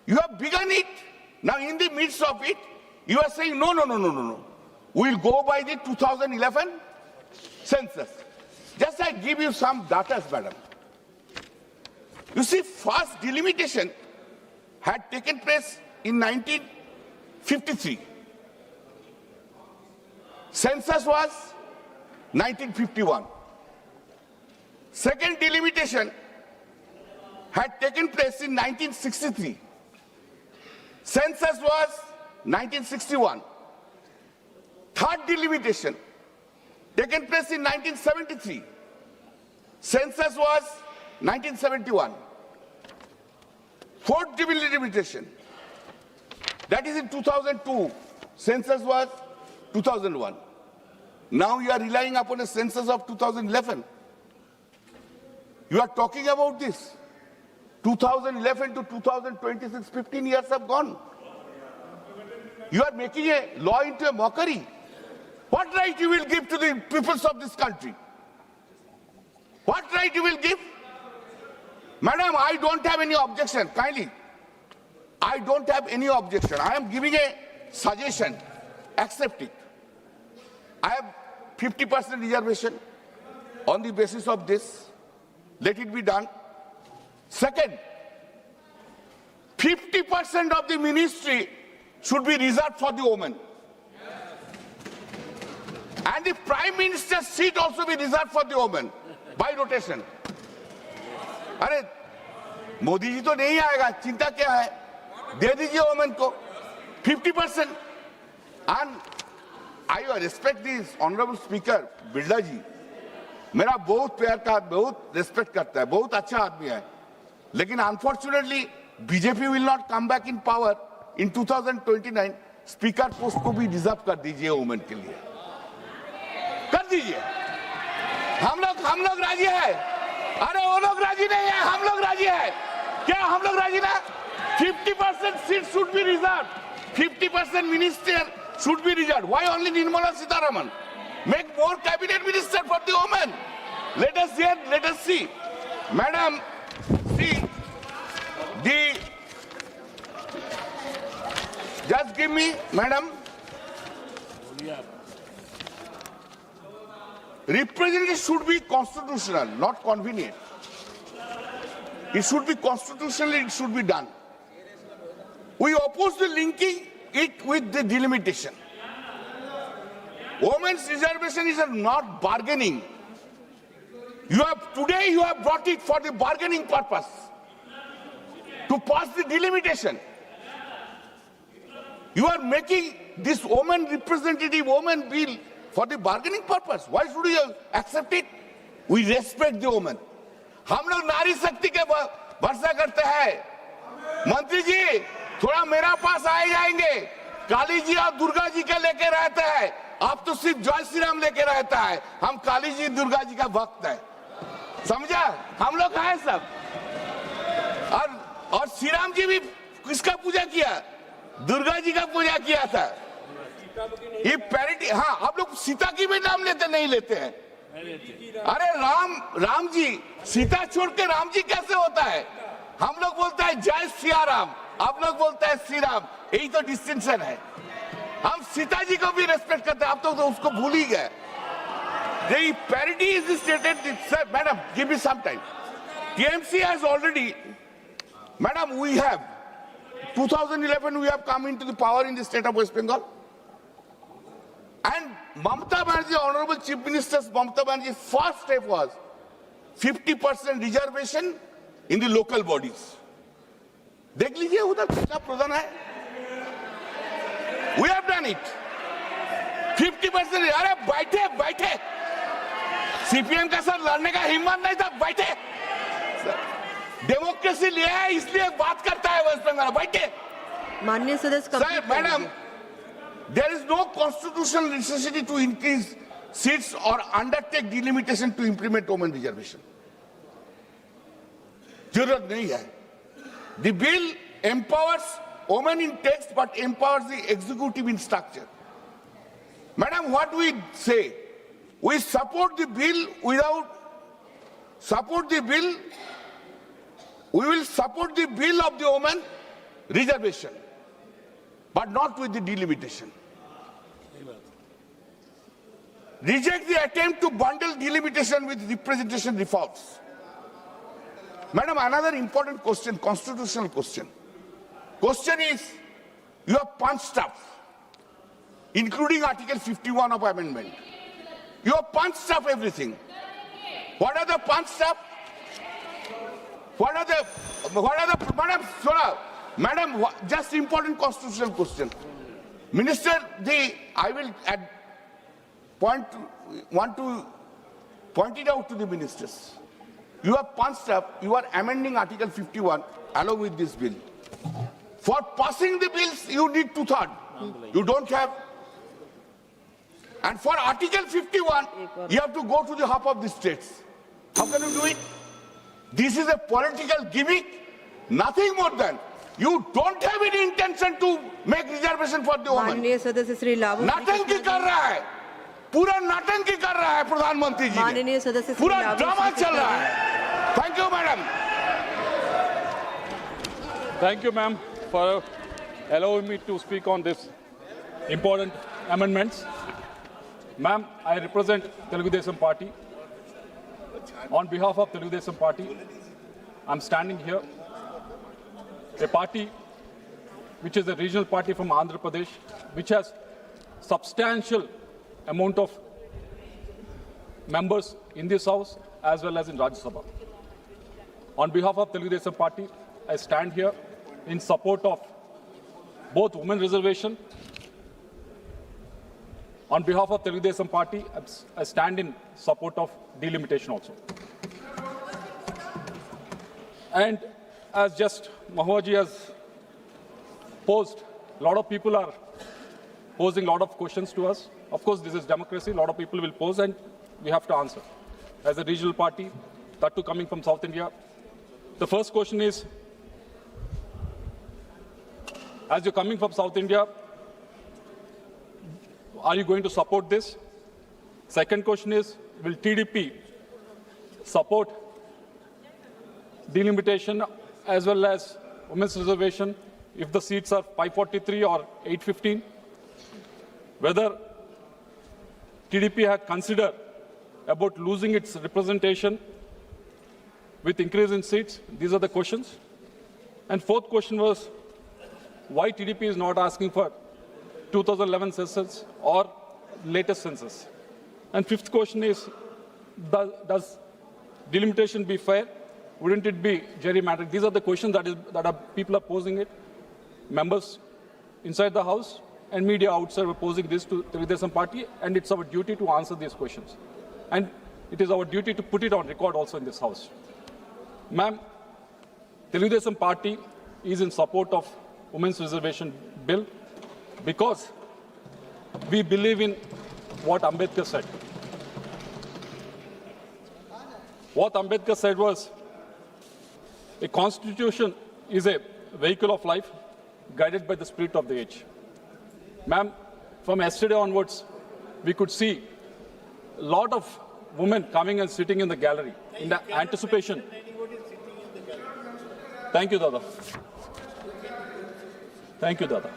You have begun it. Now, in the midst of it, you are saying no. We'll go by the 2011 census. Just I give you some data, madam. You see, first delimitation had taken place in 1953. Census was 1951. Second delimitation had taken place in 1963. Census was 1961. Third delimitation taken place in 1973. Census was 1971. Fourth delimitation, that is in 2002. Census was 2001. Now you are relying upon a census of 2011. You are talking about this. 2011 to 2026, 15 years have gone. You are making a law into a mockery. What right you will give to the peoples of this country? What right you will give? Madam, I don't have any objection, kindly. I don't have any objection. I am giving a suggestion. Accept it. I have 50% reservation on the basis of this. Let it be done. Second, 50% of the ministry should be reserved for the women. And the Prime Minister's seat also be reserved for the women by rotation. अरे मोदी जी तो नहीं आएगा, चिंता क्या है? दे दीजिए women को 50%. And I respect this honorable speaker Birla जी, मेरा बहुत प्यार का, बहुत रेस्पेक्ट करता है, बहुत अच्छा आदमी है. लेकिन unfortunately BJP will not come back in power in 2029. Speaker post को भी रिजर्व कर दीजिए वोमेन के लिए, कर दीजिए. हम लोग राजी है. अरे वो लोग राजी नहीं है, हम लोग राजी है. क्या हम लोग राजी ना? 50% seat should be reserved. 50% minister should be reserved. Why only Nirmala Sitharaman? Make more cabinet minister for the women. Let us hear, let us see. Madam, see, just give me, madam. Representative should be constitutional, not convenient. It should be constitutional, it should be done. We oppose the linking it with the delimitation. Women's reservation is not bargaining. Today you have brought it for the bargaining purpose, to pass the delimitation. You are making this woman representative woman bill for the bargaining purpose. Why should you accept it? We respect the woman. हम लोग नारी शक्ति के भरोसा करते हैं. मंत्री जी थोड़ा मेरा पास आए जाएंगे. काली जी और दुर्गा जी का लेके रहता है, आप तो सिर्फ जय श्री राम लेके रहता है. हम काली जी दुर्गा जी का भक्त है, समझा? हम लोग हैं सब. और श्री राम जी भी किसका पूजा किया? दुर्गा जी का पूजा किया था. ये पैरिटी. हाँ, आप लोग सीता की भी नाम लेते नहीं लेते हैं. अरे राम जी, सीता छोड़ के राम जी कैसे होता है? हम लोग बोलते हैं जय सिया राम, आप लोग बोलते हैं श्री राम. यही तो डिस्टिंक्शन है. हम सीता जी को भी रेस्पेक्ट करते हैं, आप तो उसको भूल ही गए. The parity is stated. Sir, madam, give me some time. TMC has already, madam, we have 2011 we have come into the power in the state of West Bengal. And Mamata Banerjee, Honorable Chief Minister's Mamata Banerjee's first step was 50% reservation in the local bodies. देख लीजिए उधर कितना प्रावधान है. We have done it. 50%. अरे बैठे. CPM का sir लड़ने का हिम्मत नहीं था, बैठे. डेमोक्रेसी लिया है इसलिए बात करता है वेस्ट बंगाल, बैठे. माननीय सदस्य sir madam, there is no constitutional necessity to increase seats or undertake delimitation to implement women reservation. जरूरत नहीं है. The bill empowers women in text but empowers the executive in structure. Madam, what we say, we support the bill we will support the bill of the women reservation, but not with the delimitation. Reject the attempt to bundle delimitation with representation reforms. Madam, another important question, constitutional question. Question is, you have punched up, including Article 51 of amendment. You have punched up everything. What are the punched up? Madam, just important constitutional question. Minister, I will want to point it out to the ministers. You have punched up, you are amending Article 51 along with this bill. For passing the bills, you need 2/3. You don't have. And for Article 51, you have to go to the hub of the states. How can you do it? This is a political gimmick, nothing more than. You don't have any intention to make reservation for the women. नाटंकी कर रहा है, पूरा नाटंकी कर रहा है प्रधानमंत्री जी ने, पूरा ड्रामा चल रहा है. Thank you, madam. Thank you, ma'am, for allowing me to speak on this important amendments. Ma'am, I represent Telugu Party. On behalf of Telugu Party, I'm standing here. A party which is a regional party from Andhra Pradesh, which has substantial amount of members in this house as well as in Rajya Sabha. On behalf of Telugu Party, I stand here in support of both women reservation. On behalf of Telugu Party, I stand in support of delimitation also. And as just Mahuaji has posed, a lot of people are posing a lot of questions to us. Of course, this is democracy. A lot of people will pose and we have to answer. As a regional party, that too coming from South India, the first question is, as you're coming from South India, are you going to support this? Second question is, will TDP support delimitation as well as women's reservation if the seats are 543 or 815? Whether TDP had considered about losing its representation with increase in seats? These are the questions. And fourth question was, why TDP is not asking for 2011 census or latest census? And fifth question is, does delimitation be fair? Wouldn't it be gerrymandering? These are the questions that people are posing it. Members inside the House and media outside were posing this to Telugu Party, and it's our duty to answer these questions. And it is our duty to put it on record also in this House. Ma'am, Telugu Party is in support of Women's Reservation Bill because we believe in what Ambedkar said. What Ambedkar said was, a constitution is a vehicle of life guided by the spirit of the age. Ma'am, from yesterday onwards, we could see a lot of women coming and sitting in the gallery in the anticipation. Thank you, Dada. Thank you, Dada.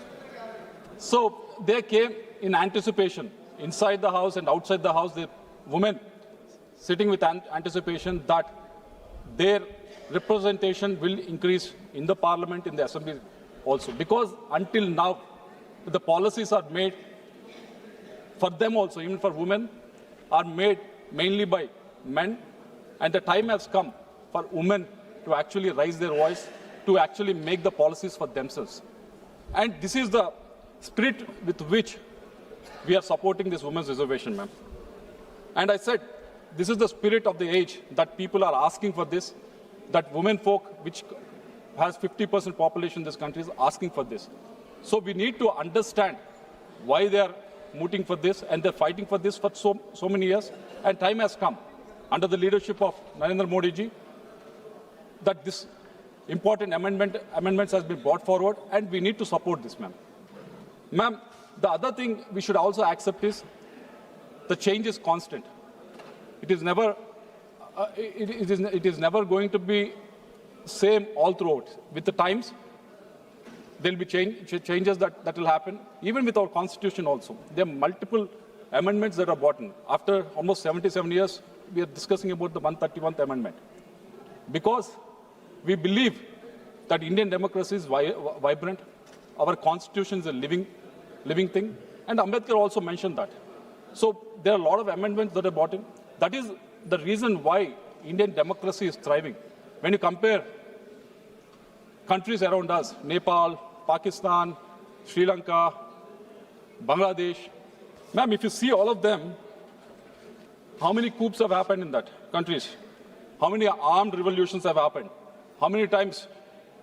So they came in anticipation, inside the house and outside the house, the women sitting with anticipation that their representation will increase in the parliament, in the assembly also. Because until now, the policies are made for them also, even for women, are made mainly by men. And the time has come for women to actually raise their voice, to actually make the policies for themselves. And this is the spirit with which we are supporting this women's reservation, ma'am. And I said, this is the spirit of the age that people are asking for this, that women folk, which has 50% population in this country, is asking for this. So we need to understand why they are mooting for this, and they're fighting for this for so many years. And time has come, under the leadership of Narendra Modi ji, that this important amendments has been brought forward, and we need to support this, ma'am. Ma'am, the other thing we should also accept is the change is constant. It is never, it is never going to be same all throughout. With the times, there will be changes that will happen, even with our constitution also. There are multiple amendments that are brought in. After almost 77 years, we are discussing about the 131st amendment. Because we believe that Indian democracy is vibrant, our constitution is a living thing, and Ambedkar also mentioned that. So there are a lot of amendments that are brought in. That is the reason why Indian democracy is thriving. When you compare countries around us, Nepal, Pakistan, Sri Lanka, Bangladesh, ma'am, if you see all of them, how many coups have happened in that countries? How many armed revolutions have happened? How many times